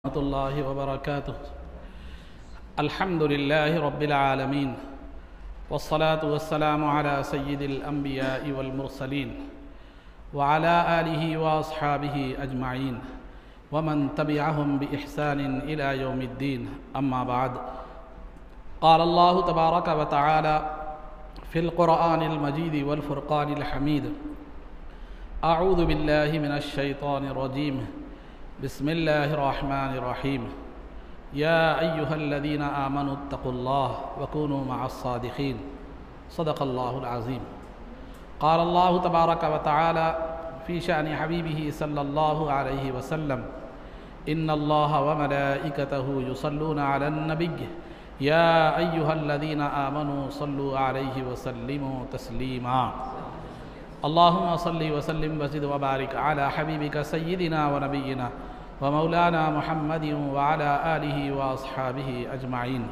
रहमतुल्लाहि व बरकातुहू। अल्हम्दुलिल्लाहि रब्बिल आलमीन वस्सलातु वस्सलामु अला सय्यिदिल अंबियाइ वल मुरसलीन व अला आलिहि व अस्हाबिहि अजमाइन व मन तबिअहुम बि इहसानिन इला यौमिद्दीन। अम्मा बाद। क़ाल अल्लाहु तबारक व तआला फ़िल क़ुरआनिल मजीद वल फ़ुरक़ानिल हमीद। अऊज़ु बिल्लाहि मिनश शैतानिर रजीम। बिस्मिल्लाहिर रहमानिर रहीम। या अय्युहल्लज़ीना आमनुत्तक़ुल्लाह वकूनू मअस्सादिक़ीन। सदक़ल्लाहुल अज़ीम। क़ाल अल्लाहु तबारक व तआला फ़ी शानि हबीबिही सल्लल्लाहु अलैहि वसल्लम। इन्नल्लाहा व मलाइकतहु युसल्लूना अलन नबिय्य या अय्युहल्लज़ीना आमनू सल्लू अलैहि वसल्लिमू तस्लीमा। अल्लाहुम्मा सल्लि व सल्लिम व ज़िद व बारिक अला हबीबिका सय्यिदिना व नबिय्यिना व मौलाना मुहम्मदिन व अला आलिहि व अस्हाबिहि अजमाइन।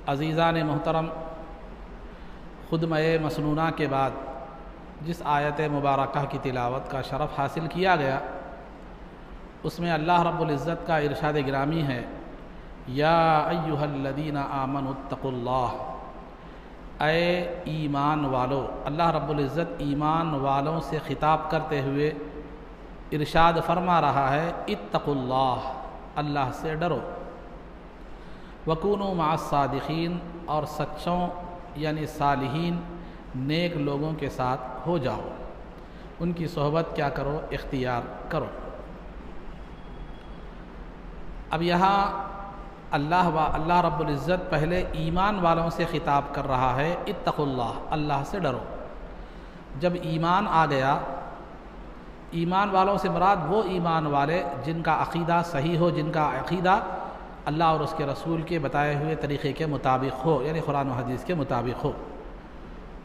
अज़ीज़ान मोहतरम, खुदमए मसनूना के बाद जिस आयत मुबारकह की तिलावत का शरफ़ हासिल किया गया, उसमें अल्लाह रब्बुल इज़्ज़त का इरशाद गिरामी है, या अय्युहल्लज़ीना आमनुत्तक़ुल्लाह। ऐ ईमान वालो। अल्लाह रब्बुल इज़्ज़त ईमान वालों से ख़िताब करते हुए इरशाद फरमा रहा है, इत्तक़ुल्लाह, अल्लाह से डरो। वकूनू मअस्सादिक़ीन, और सच्चों यानी सालिहीन नेक लोगों के साथ हो जाओ, उनकी सोहबत क्या करो, इख्तियार करो। अब यहाँ अल्लाह रब्बुल इज़्ज़त पहले ईमान वालों से ख़िताब कर रहा है, इत्तक़ुल्लाह, अल्लाह से डरो। जब ईमान आ गया, ईमान वालों से मुराद वो ईमान वाले जिनका अक़ीदा सही हो, जिनका अक़ीदा अल्लाह और उसके रसूल के बताए हुए तरीक़े के मुताबिक हो, यानी कुरान और हदीस के मुताबिक हो।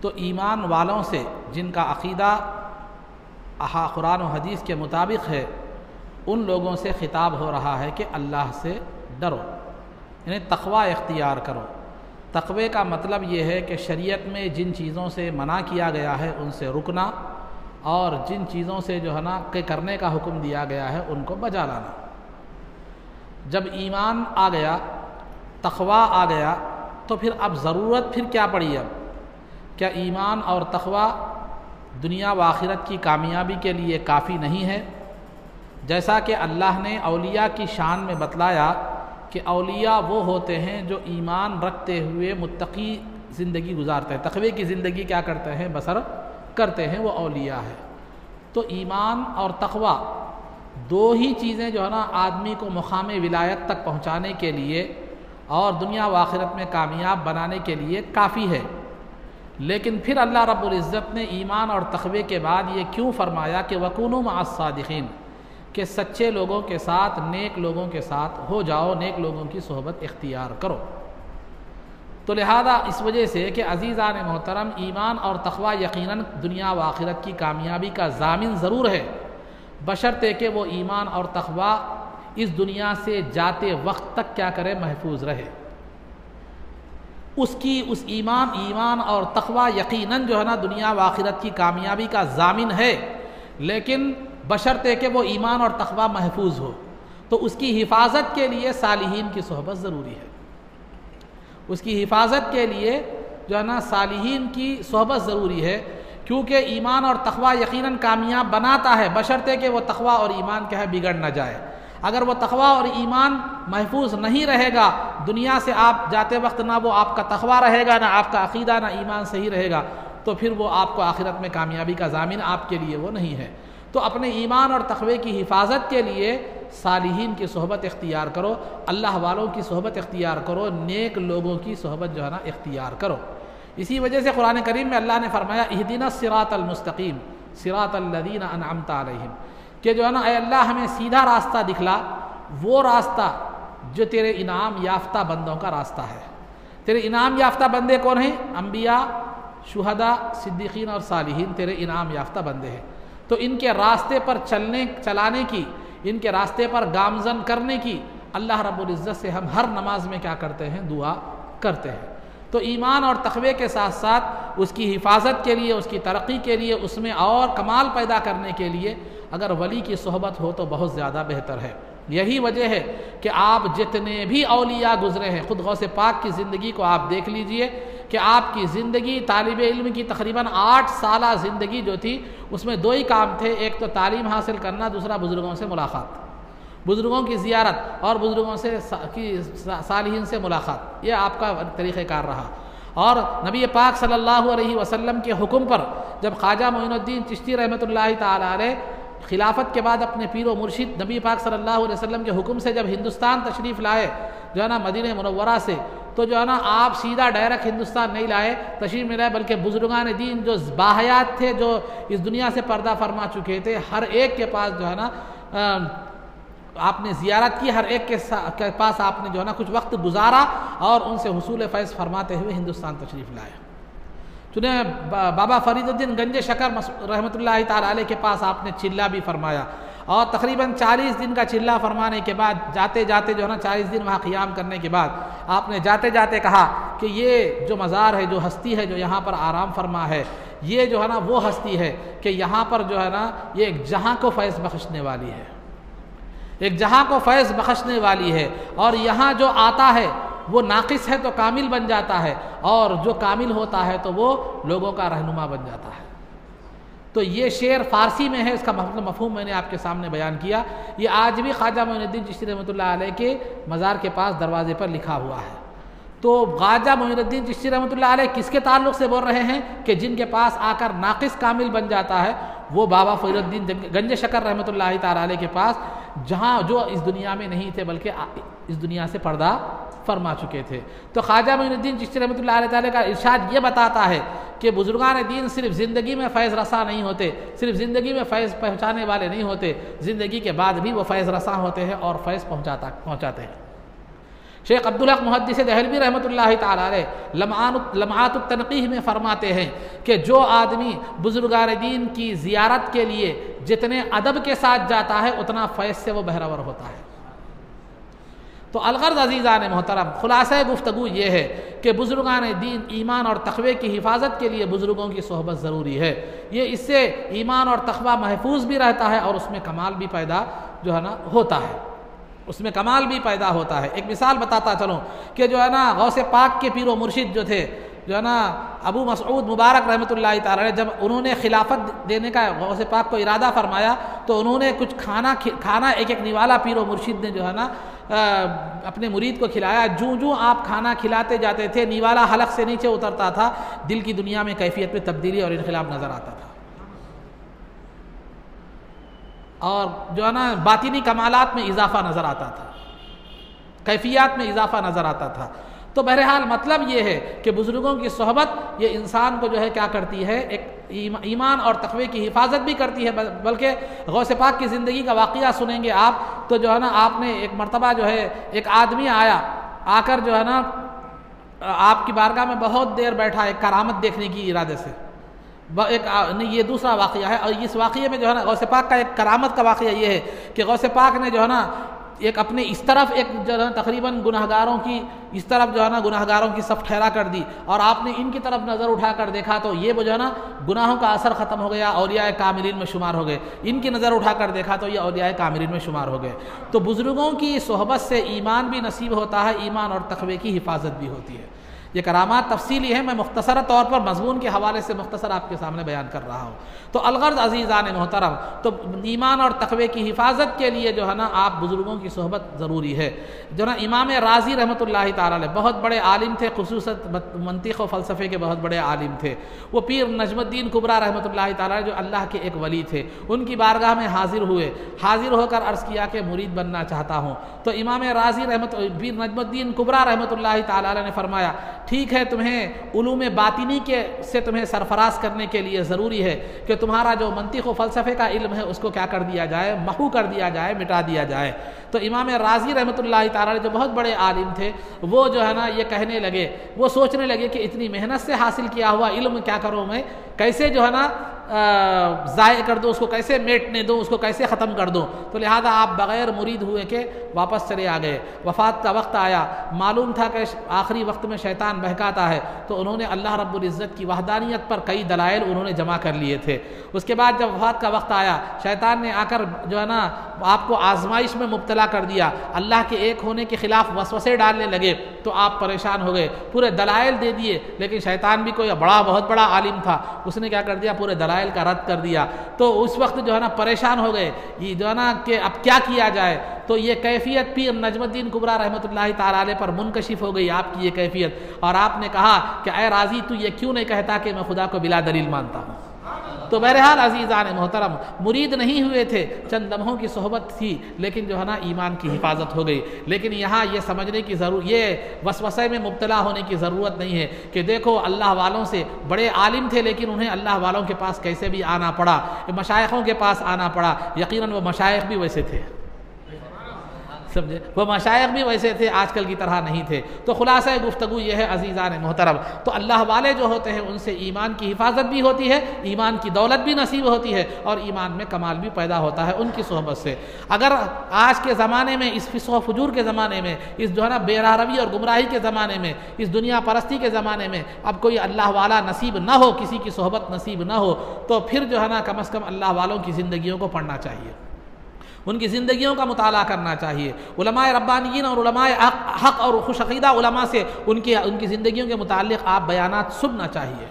तो ईमान वालों से जिनका अक़ीदा कुरान और हदीस के मुताबिक है, उन लोगों से ख़िताब हो रहा है कि अल्लाह से डरो, यानी तक़वा इख्तियार करो। तक़वे का मतलब ये है कि शरीयत में जिन चीज़ों से मना किया गया है उनसे रुकना, और जिन चीज़ों से जो है ना के करने का हुक्म दिया गया है उनको बजा लाना। जब ईमान आ गया, तक़वा आ गया, तो फिर अब ज़रूरत फिर क्या पड़ी? अब क्या ईमान और तक़वा दुनिया व आखिरत की कामयाबी के लिए काफ़ी नहीं है? जैसा कि अल्लाह ने औलिया की शान में बतलाया कि औलिया वो होते हैं जो ईमान रखते हुए मुत्तकी ज़िंदगी गुजारते हैं, तक़वे की ज़िंदगी क्या करते हैं, बसर करते हैं, वो औलिया है। तो ईमान और तक़वा दो ही चीज़ें जो है ना आदमी को मुक़ाम विलायत तक पहुँचाने के लिए और दुनिया व आखिरत में कामयाब बनाने के लिए काफ़ी है। लेकिन फिर अल्लाह रब्बुल इज़्ज़त ने ईमान और तक़वे के बाद ये क्यों फरमाया कि वकूनू मअस्सादिक़ीन, कि सच्चे लोगों के साथ, नेक लोगों के साथ हो जाओ, नेक लोगों की सोहबत इख्तियार करो। तो लिहाजा इस वजह से कि अज़ीज़ान मोहतरम, ईमान और तक़वा यकीनन दुनिया व आखिरत की कामयाबी का ज़ामिन ज़रूर है, बशर्ते कि वो ईमान और तक़वा इस दुनिया से जाते वक्त तक क्या करे, महफूज रहे। उस ईमान और तक़वा यकीनन जो है ना दुनिया व आखिरत की कामयाबी का ज़ामिन है, लेकिन बशर्ते कि वो ईमान और तक़वा महफूज हो। तो उसकी हिफाजत के लिए सालिहीन की सोहबत ज़रूरी है। उसकी हिफाजत के लिए जो है ना सालिहीन की सोहबत ज़रूरी है, क्योंकि ईमान और तक़वा यकीनन कामयाब बनाता है, बशर्ते कि वो तक़वा और ईमान क्या है, बिगड़ न जाए। अगर वो तक़वा और ईमान महफूज नहीं रहेगा, दुनिया से आप जाते वक्त ना वो आपका तक़वा रहेगा, ना आपका अक़ीदा, ना ईमान सही रहेगा, तो फिर वो आपको आखिरत में कामयाबी का ज़ामिन आपके लिए वो नहीं है। तो अपने ईमान और तक़वे की हिफाजत के लिए सालिहीन की सोहबत इख्तियार करो, अल्लाह वालों की सोहबत इख्तियार करो, नेक लोगों की सोहबत जो है ना इख्तियार करो। इसी वजह से कुरान करीम में अल्लाह ने फरमाया, इहदिना सिरातल मुस्तक़ीम सिरातल लज़ीना अनअमता अलैहिम, कि जो है ना, ऐ अल्लाह हमें सीधा रास्ता दिखला, वो रास्ता जो तेरे इनाम याफ्ता बंदों का रास्ता है। तेरे इनाम याफ्ता बंदे कौन हैं? अम्बिया, शुहदा, सिद्दीक़ीन और सालिहीन तेरे इनाम याफ्ता बंदे हैं। तो इनके रास्ते पर चलाने की, इनके रास्ते पर गामज़न करने की अल्लाह रब्बुल इज़्ज़त से हम हर नमाज में क्या करते हैं, दुआ करते हैं। तो ईमान और तक़वे के साथ साथ उसकी हिफाजत के लिए, उसकी तरक्की के लिए, उसमें और कमाल पैदा करने के लिए अगर वली की सोहबत हो तो बहुत ज़्यादा बेहतर है। यही वजह है कि आप जितने भी औलिया गुज़रे हैं, ख़ुद गौसे पाक की ज़िंदगी को आप देख लीजिए कि आपकी ज़िंदगी, तालिब इल्म की तकरीबन 8 साल ज़िंदगी जो थी उसमें 2 ही काम थे, एक तो तालीम हासिल करना, दूसरा बुज़ुर्गों से मुलाकात, बुज़ुर्गों की ज़ियारत और बुज़ुर्गों से सालिहीन से मुलाकात, ये आपका तरीक़ेकार रहा। और नबी पाक सल्लल्लाहु अलैहि वसल्लम के हुक्म पर जब ख्वाजा मोइनुद्दीन चिश्ती रहमतुल्लाहि ताला अलैह खिलाफत के बाद अपने पीर व मुर्शिद नबी पाक सल्लल्लाहु अलैहि वसल्लम के हुक्म से जब हिंदुस्तान तशरीफ़ लाए जो है ना मदीने मुनव्वरा से, तो जो है ना आप सीधा डायरेक्ट हिंदुस्तान नहीं लाए, तशरीफ़ नहीं लाए, बल्कि बुज़ुर्गान दीन जो बाहयात थे, जो इस दुनिया से पर्दा फरमा चुके थे, हर एक के पास जो है ना आपने ज़ियारत की, हर एक के पास आपने जो है ना कुछ वक्त गुजारा और उनसे हुसूल फैज़ फरमाते हुए हिंदुस्तान तशरीफ़ लाए। चुने बाबा फरीदुद्दीन गंज शकर रहमतुल्लाहि ताला अलैह के पास आपने चिल्ला भी फरमाया और तकरीबन 40 दिन का चिल्ला फरमाने के बाद जाते जाते जो है ना 40 दिन वहाँ क़ियाम करने के बाद आपने जाते जाते कहा कि ये जो मज़ार है, जो हस्ती है जो यहाँ पर आराम फरमा है, ये जो है ना वो हस्ती है कि यहाँ पर जो है ना ये एक जहाँ को फैज़ बख्शने वाली है, एक जहाँ को फैज़ बख्शने वाली है, और यहाँ जो आता है वो नाक़िस है तो कामिल बन जाता है, और जो कामिल होता है तो वो लोगों का रहनुमा बन जाता है। तो ये शेर फ़ारसी में है, इसका मफ़हूम मैंने आपके सामने बयान किया। ये आज भी ख्वाजा मोइनुद्दीन चिश्ती रहमतुल्लाह अलैह के मज़ार के पास दरवाज़े पर लिखा हुआ है। तो ख्वाजा मोइनुद्दीन चिश्ती रहमतुल्लाह अलैह किसके ताल्लुक़ से बोल रहे हैं कि जिनके पास आकर नाक़िस कामिल बन जाता है, वो बाबा फरीदुद्दीन गंज शकर रहमतुल्लाहि ताला अलैह के पास, जहाँ जो इस दुनिया में नहीं थे बल्कि इस दुनिया से पर्दा फरमा चुके थे। तो ख्वाजा मोइनुद्दीन चिश्ती रहमतुल्लाहि अलैह का इरशाद ये बताता है कि बुजुर्गान दीन सिर्फ ज़िंदगी में फ़ैज़ रसा नहीं होते, सिर्फ ज़िंदगी में फ़ैज़ पहुँचाने वाले नहीं होते, ज़िंदगी के बाद भी वो फ़ैज़ रसा होते हैं और फ़ैज़ पहुँचाते हैं। शेख अब्दुल हक मुहद्दिस दहलवी रहमतुल्लाहि ताला अलैह लम्हातुत तनक़ीह में फरमाते हैं कि जो आदमी बुजुर्गान दीन की ज़ियारत के लिए जितने अदब के साथ जाता है उतना फैज़ से वो बहरावर होता है। तो अलगर्ज़ अज़ीज़ान मोहतरम, ख़ुलासा गुफ्तगू ये है कि बुज़ुर्गान दीन ईमान और तक़वे की हिफाजत के लिए बुज़ुर्गों की सोहबत ज़रूरी है। ये इससे ईमान और तक़वा महफूज भी रहता है और उसमें कमाल भी पैदा जो है ना होता है, उसमें कमाल भी पैदा होता है। एक मिसाल बताता चलूँ कि जो है ना गौसे पाक के पीर व मुर्शिद जो थे, जो है ना अबू मसऊद मुबारक रहमतुल्लाहि ताला अलैह, जब उन्होंने खिलाफत देने का गौसे पाक को इरादा फरमाया तो उन्होंने कुछ खाना एक एक निवाला पीर व मुर्शिद ने जो है ना अपने मुरीद को खिलाया। जूं आप खाना खिलाते जाते थे, निवाला हलक से नीचे उतरता था, दिल की दुनिया में कैफियत में तब्दीली और इनक़िलाब नज़र आता था, और जो है ना बातिनी कमालात में इजाफा नज़र आता था, कैफियत में इजाफा नज़र आता था। तो बहरहाल मतलब ये है कि बुज़ुर्गों की सोहबत ये इंसान को जो है क्या करती है, एक ईमान और तक़वे की हिफाजत भी करती है। बल्कि गौसे पाक की ज़िंदगी का वाक़या सुनेंगे आप तो जो है ना आपने एक मरतबा जो है एक आदमी आया, आकर जो है ना आपकी बारगाह में बहुत देर बैठा एक करामत देखने की इरादे से। नहीं, ये दूसरा वाक़या है, और इस वाक़ये में जो है ना गौसे पाक का एक करामत का वाक़या ये है कि गौसे पाक ने जो है ना एक अपने इस तरफ एक जो है तकरीबन गुनहगारों की इस तरफ जो है ना गुनहगारों की सफ़ ठहरा कर दी, और आपने इनकी तरफ नज़र उठा कर देखा तो ये वो जो है ना गुनाहों का असर ख़त्म हो गया, औलिया कामिलीन में शुमार हो गए। इनकी नज़र उठा कर देखा तो ये औलिया कामिलीन में शुमार हो गए। तो बुज़ुर्गों की सोहबत से ईमान भी नसीब होता है, ईमान और तक़वे की हिफाजत भी होती है। ये करामात तफसीली है, मैं मुख्तसर तौर पर मज़मून के हवाले से मुख्तसर आपके सामने बयान कर रहा हूँ। तो अलगर्ज़ अज़ीज़ान मोहतरम, तो ईमान और तक़वे की हिफाजत के लिए जो है ना आप बुज़ुर्गों की सोहबत ज़रूरी है। जो ना इमाम राज़ी रहमतुल्लाहि ताला अलैह बहुत बड़े आलिम थे, खुसूसत मंतिक़ व फ़लसफ़े के बहुत बड़े आलिम थे। वो पीर नजमुद्दीन कुबरा रहमतुल्लाहि ताला अलैह जो अल्लाह के एक वली थे, उनकी बारगाह में हाजिर हुए। हाजिर होकर अर्ज़ किया कि मुरीद बनना चाहता हूँ। तो इमाम राज़ी पीर नजमुद्दीन कुबरा रहमतुल्लाहि ताला अलैह ने फरमाया, ठीक है, तुम्हें उलूम बातिनी के से तुम्हें सरफराज करने के लिए ज़रूरी है कि तुम्हारा जो मंतिक़ व फ़लसफ़े का इल्म है उसको क्या कर दिया जाए, महू कर दिया जाए, मिटा दिया जाए। तो इमाम राज़ी रहमतुल्लाहि ताला अलैह जो बहुत बड़े आलिम थे, वो जो है ना ये कहने लगे, वो सोचने लगे कि इतनी मेहनत से हासिल किया हुआ इल्म क्या करूँ मैं, कैसे जो है ना ज़ाय कर दूँ, उसको कैसे मेटने दूँ, उसको कैसे ख़त्म कर दूँ। तो लिहाजा आप बग़ैर मुरीद हुए के वापस चले आ गए। वफ़ात का वक्त आया, मालूम था कि आखिरी वक्त में शैतान बहकाता है, तो उन्होंने अल्लाह रब्बुल इज़्ज़त की वहदानियत पर कई दलाइल उन्होंने जमा कर लिए थे। उसके बाद जब वफ़ात का वक्त आया, शैतान ने आकर जो है ना आपको आजमाइश में मुब्तला कर दिया, अल्लाह के एक होने के ख़िलाफ़ वसवसे डालने लगे, तो आप परेशान हो गए। पूरे दलाइल दे दिए, लेकिन शैतान भी कोई बहुत बड़ा आलिम था, उसने क्या कर दिया, पूरे दलाइल का रद्द कर दिया। तो उस वक्त जो है ना परेशान हो गए, ये जो है ना कि अब क्या किया जाए। तो ये कैफियत पीर नजमुद्दीन कुबरा रहमतुल्लाहि ताला अलैह पर मुनकशिफ हो गई, आपकी ये कैफियत। और आपने कहा कि ऐ राजी, तू ये क्यों नहीं कहता कि मैं खुदा को बिला दलील मानता हूँ। तो बहरहाल अज़ीज़ान मोहतरम, मुरीद नहीं हुए थे, चंद लम्हों की सोहबत थी, लेकिन जो है ना ईमान की हिफाजत हो गई। लेकिन यहाँ ये समझने की ज़रूरत, ये वसवसे में मुब्तला होने की ज़रूरत नहीं है कि देखो अल्लाह वालों से बड़े आलिम थे, लेकिन उन्हें अल्लाह वालों के पास कैसे भी आना पड़ा, मशाइखों के पास आना पड़ा। यकीनन वो मशाइख भी वैसे थे, समझे, वो मशाइख भी वैसे थे, आजकल की तरह नहीं थे। तो खुलासा गुफ्तगू ये है अज़ीज़ान मोहतरम, तो अल्लाह वाले जो होते हैं उनसे ईमान की हिफाजत भी होती है, ईमान की दौलत भी नसीब होती है, और ईमान में कमाल भी पैदा होता है उनकी सोहबत से। अगर आज के ज़माने में, इस फिस्क़ व फुजूर के ज़माने में, इस जो है ना बेरारवी और गुमराही के ज़माने में, इस दुनिया परस्ती के ज़माने में अब कोई अल्लाह वाला नसीब ना हो, किसी की सोहबत नसीब ना हो, तो फिर जो है ना कम अज़ कम अल्लाह वालों की ज़िंदगियों को पढ़ना चाहिए, उनकी ज़िंदगियों का मुताला करना चाहिए। उलमाए रब्बानियीन और उलमाए हक़ और खुश अक़ीदा उलमा से उनकी ज़िंदगियों के मुताल्लिक़ आप बयानात सुनना चाहिए।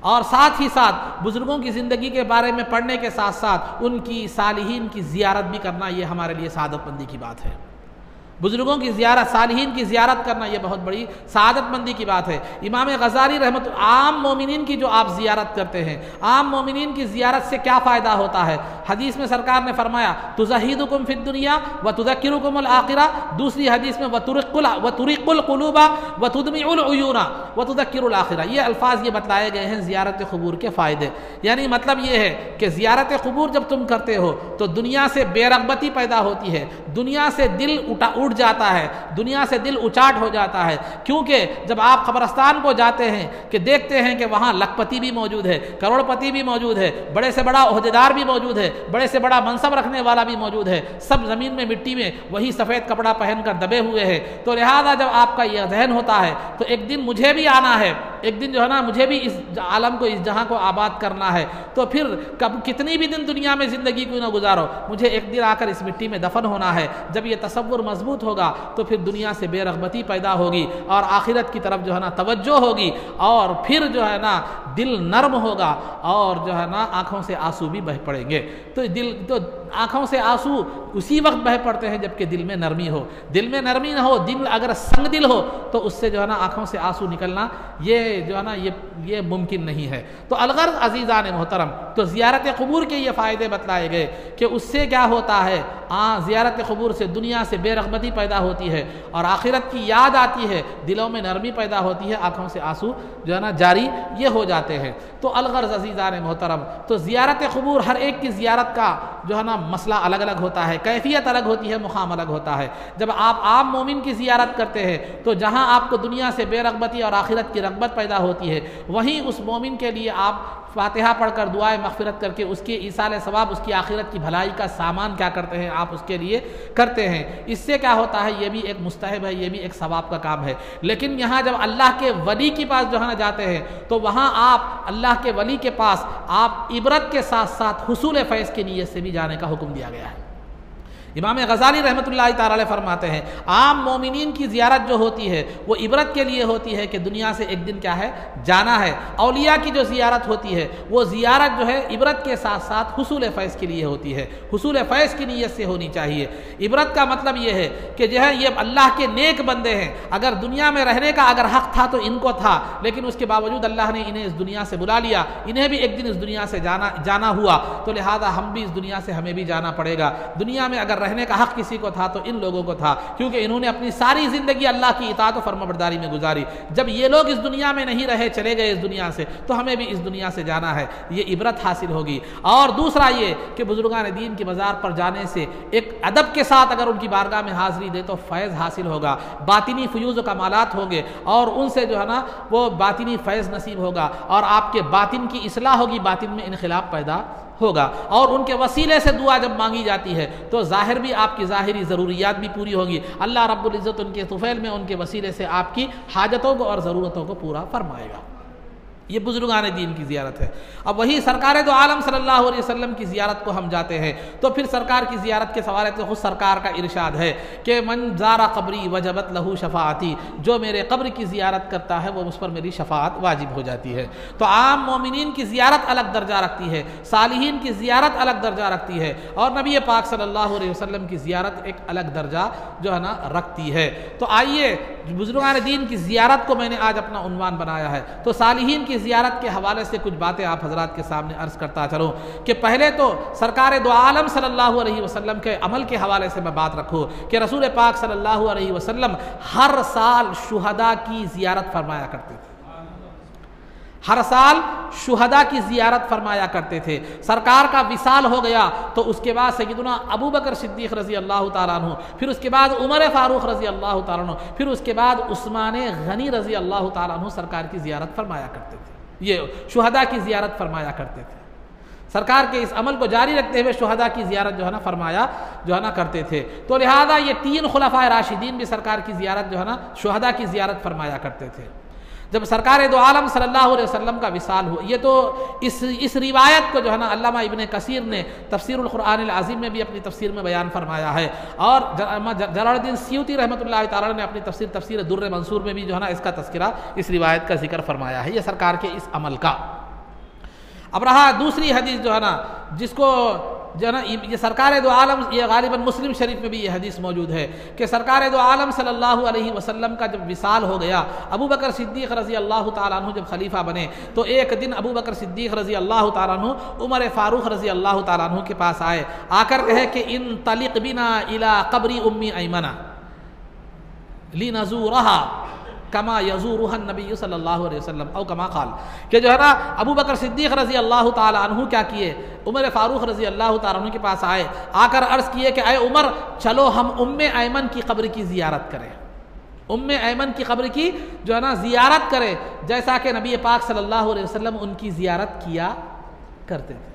और साथ ही साथ बुज़ुर्गों की ज़िंदगी के बारे में पढ़ने के साथ साथ उनकी सालिहीन की ज़ियारत भी करना, ये हमारे लिए सादतमंदी की बात है। बुज़ुर्गों की ज़ियारत, सालिहीन की ज़ियारत करना, ये बहुत बड़ी सादतमंदी की बात है। इमाम गज़ाली रहमत, आम मोमिनीन की जो आप ज़ियारत करते हैं, आम मोमिनीन की ज़ियारत से क्या फ़ायदा होता है। हदीस में सरकार ने फरमाया तुज़हीदुकुम फ़िद दुनिया व तुज़क्किरुकुमुल आखिरा, दूसरी हदीस में व तुरिक़ुल क़ुलूबा व तुदमिउल उयूना व तुज़क्किरुल आखिरा। ये अल्फाज ये बतलाए गए हैं ज़ियारत क़ुबूर के फ़ायदे। यानी मतलब ये है कि ज़ियारत क़ुबूर जब तुम करते हो तो दुनिया से बेरग़बती पैदा होती है, दुनिया से दिल उठ जाता है, दुनिया से दिल उचाट हो जाता है। क्योंकि जब आप कब्रस्तान को जाते हैं कि देखते हैं कि वहाँ लखपति भी मौजूद है, करोड़पति भी मौजूद है, बड़े से बड़ा ओहदेदार भी मौजूद है, बड़े से बड़ा मनसब रखने वाला भी मौजूद है, सब ज़मीन में मिट्टी में वही सफ़ेद कपड़ा पहनकर दबे हुए हैं। तो लिहाजा जब आपका यह जहन होता है तो एक दिन मुझे भी आना है, एक दिन जो है ना मुझे भी इस आलम को, इस जहाँ को आबाद करना है। तो फिर कब कितनी भी दिन दुनिया में ज़िंदगी क्यों ना गुजारो, मुझे एक दिन आकर इस मिट्टी में दफन होना है। जब ये तसव्वुर मजबूत होगा तो फिर दुनिया से बेरग़बती पैदा होगी और आखिरत की तरफ जो है ना तवज्जो होगी, और फिर जो है ना दिल नर्म होगा, और जो है ना आँखों से आंसू भी बह पड़ेंगे। तो आँखों से आंसू उसी वक्त बह पड़ते हैं जबकि दिल में नरमी हो। दिल में नरमी ना हो, दिल अगर संग दिल हो तो उससे जो है ना आँखों से आंसू निकलना ये जो है ना ये मुमकिन नहीं है। तो अलगर्ज़ अज़ीज़ान मोहतरम, तो ज़ियारत क़ुबूर के ये फ़ायदे बतलाए गए कि उससे क्या होता है, ज़ियारत क़ुबूर से दुनिया से बेरग़बती पैदा होती है और आखिरत की याद आती है, दिलों में नरमी पैदा होती है, आँखों से आंसू जो है ना जारी ये हो जाते हैं। तो अलगर्ज़ अज़ीज़ान मोहतरम, तो ज़ियारत क़ुबूर हर एक की ज़ियारत का जो है ना मसला अलग अलग होता है, कैफियत अलग होती है, मुक़ाम अलग होता है। जब आप आम मोमिन की ज़ियारत करते हैं तो जहाँ आपको दुनिया से बेरग़बती और आखिरत की रग़बत पैदा होती है, वहीं उस मोमिन के लिए आप फातिहा पढ़कर दुआए मग़फ़िरत करके उसके ईसाल सवाब, उसकी आखिरत की भलाई का सामान क्या करते हैं, आप उसके लिए करते हैं। इससे क्या होता है, ये भी एक मुस्तहब है, ये भी एक सवाब का काम है। लेकिन यहाँ जब अल्लाह के वली के पास जो है ना जाते हैं तो वहाँ आप अल्लाह के वली के पास आप इबरत के साथ साथ हुसूल फैज़ की नीयत से भी जाने का हुक्म दिया गया है। इमाम गज़ाली रहमतुल्लाहि ताला अलैह फरमाते हैं, आम मोमिनीन की ज़ियारत जो होती है वो इबरत के लिए होती है कि दुनिया से एक दिन क्या है, जाना है। औलिया की जो ज़ियारत होती है वो ज़ियारत जो है इबरत के साथ साथ हुसूल फैज़ के लिए होती है, हुसूल फैज़ की नीयत से होनी चाहिए। इबरत का मतलब ये है कि जो है ये अल्लाह के नेक बंदे हैं, अगर दुनिया में रहने का अगर हक़ था तो इनको था, लेकिन उसके बावजूद अल्लाह ने इन्हें इस दुनिया से बुला लिया, इन्हें भी एक दिन इस दुनिया से जाना हुआ। तो लिहाजा हम भी इस दुनिया से हमें भी जाना पड़ेगा। दुनिया में अगर रहने का हक़ किसी को था तो इन लोगों को था, क्योंकि इन्होंने अपनी सारी ज़िंदगी अल्लाह की इताअत और फर्माबरदारी में गुजारी। जब ये लोग इस दुनिया में नहीं रहे, चले गए इस दुनिया से, तो हमें भी इस दुनिया से जाना है, ये इबरत हासिल होगी। और दूसरा ये कि बुजुर्गान दीन की मज़ार पर जाने से एक अदब के साथ अगर उनकी बारगाह में हाज़िरी दे तो फ़ैज़ हासिल होगा, बातिनी फ़यूज़ कमालात होंगे और उनसे जो है ना वो बातिनी फ़ैज़ नसीब होगा और आपके बातिन की इस्लाह होगी, बातिन में इनख़िलाब पैदा होगा। और उनके वसीले से दुआ जब मांगी जाती है तो ज़ाहिर भी आपकी ज़ाहिरी ज़रूरियात भी पूरी होगी, अल्लाह रब्बुल इज़्ज़त उनके तुफ़ैल में उनके वसीले से आपकी हाजतों को और ज़रूरतों को पूरा फरमाएगा। ये बुजुर्गान दीन की ज़ियारत है। अब वही सरकार दो आलम सल्लल्लाहु अलैहि वसल्लम की ज़ियारत को हम जाते हैं तो फिर सरकार की ज़ियारत के सवाल तो खुद सरकार का इरशाद है कि मन ज़ारा क़ब्री वजबत लहू शफ़ाअती, जो मेरे क़ब्र की ज़ियारत करता है वो मुझ पर मेरी शफ़ाअत वाजिब हो जाती है। तो आम मोमिनीन की ज़ियारत अलग दर्जा रखती है, सालिहीन की ज़ियारत अलग दर्जा रखती है और नबी पाक सल्लल्लाहु अलैहि वसल्लम की ज़ियारत एक अलग दर्जा जो है ना रखती है। तो आइए बुजुर्गान दीन की ज़ियारत को मैंने आज अपना उन्वान बनाया है, तो सालिहीन की ज़ियारत के हवाले से कुछ बातें आप हज़रात के सामने अर्ज़ करता चलूँ कि पहले तो सरकार दो आलम सल्लल्लाहु अलैहि वसल्लम के अमल के हवाले से मैं बात रखूँ कि रसूल पाक सल्लल्लाहु अलैहि वसल्लम हर साल शुहदा की ज़ियारत फरमाया करते थे, हर साल शुहदा की ज़ियारत फरमाया करते थे। सरकार का विसाल हो गया तो उसके बाद सैयदना अबू बकर सिद्दीक़ रज़ी अल्लाह ताला अन्हु, फिर उसके बाद उमर फ़ारूक़ रज़ी अल्लाह ताला अन्हु, फिर उसके बाद उस्मान गनी रज़ी अल्लाह ताला अन्हु सरकार की ज़ियारत फरमाया करते थे, ये शुहदा की ज़ियारत फरमाया करते थे। सरकार के इस अमल को जारी रखते हुए शुहदा की ज़ियारत जो है ना फरमाया जो है ना करते थे। तो लिहाजा ये 3 खुलफ़ाए राशिदीन भी सरकार की ज़ियारत जो है ना शुहदा की ज़ियारत फरमाया करते थे। जब सरकार दो आलम सल्लल्लाहु अलैहि वसल्लम का विसाल हुआ, ये तो इस रिवायत को जो है ना अल्लामा इब्ने कसीर ने तफसीरुल कुरानिल अज़ीम में भी अपनी तफसीर में बयान फरमाया है और जलालुद्दीन सियूती रहमतुल्लाह तआला ने अपनी तफसीर दुर्र मंसूर में भी जो है ना इसका तज़किरा, इस रिवायत का जिक्र फरमाया है, ये सरकार के इस अमल का। अब रहा दूसरी हदीस जो है ना जिसको जो है ना ये सरकार दो आलम, ये गालिबन मुस्लिम शरीफ में भी ये हदीस मौजूद है कि सरकार दो आलम सल्लल्लाहु अलैहि वसल्लम का जब विसाल हो गया, अबू बकर सिद्दीक़ रज़ी अल्लाह ताला अन्हु जब खलीफा बने तो एक दिन अबू बकर सिद्दीक़ रज़ी अल्लाह ताला अन्हु उमर फ़ारूक़ रज़ी अल्लाह ताला अन्हु के पास आए, आकर कहे कि इन तलिक़ बिना इला क़ब्री उम्मी अयमना लिनज़ूरहा कमा यज़ूरुहन नबी सल्लल्लाहु अलैहि वसल्लम औ कमा क़ाल, कि जो है ना अबू बकर सिद्दीक़ रज़ी अल्लाह ताला अन्हु क्या किए, उमर फ़ारूक़ रज़ी अल्लाह ताला अन्हु के पास आए, आकर अर्ज़ किए कि अय उमर चलो हम उम्मे अयमन की क़ब्र की ज़ियारत करें, उम्मे अयमन की क़ब्र की जो है ना ज़ियारत करें, जैसा कि नबी पाक सल्लल्लाहु अलैहि वसल्लम उनकी ज़ियारत किया करते थे।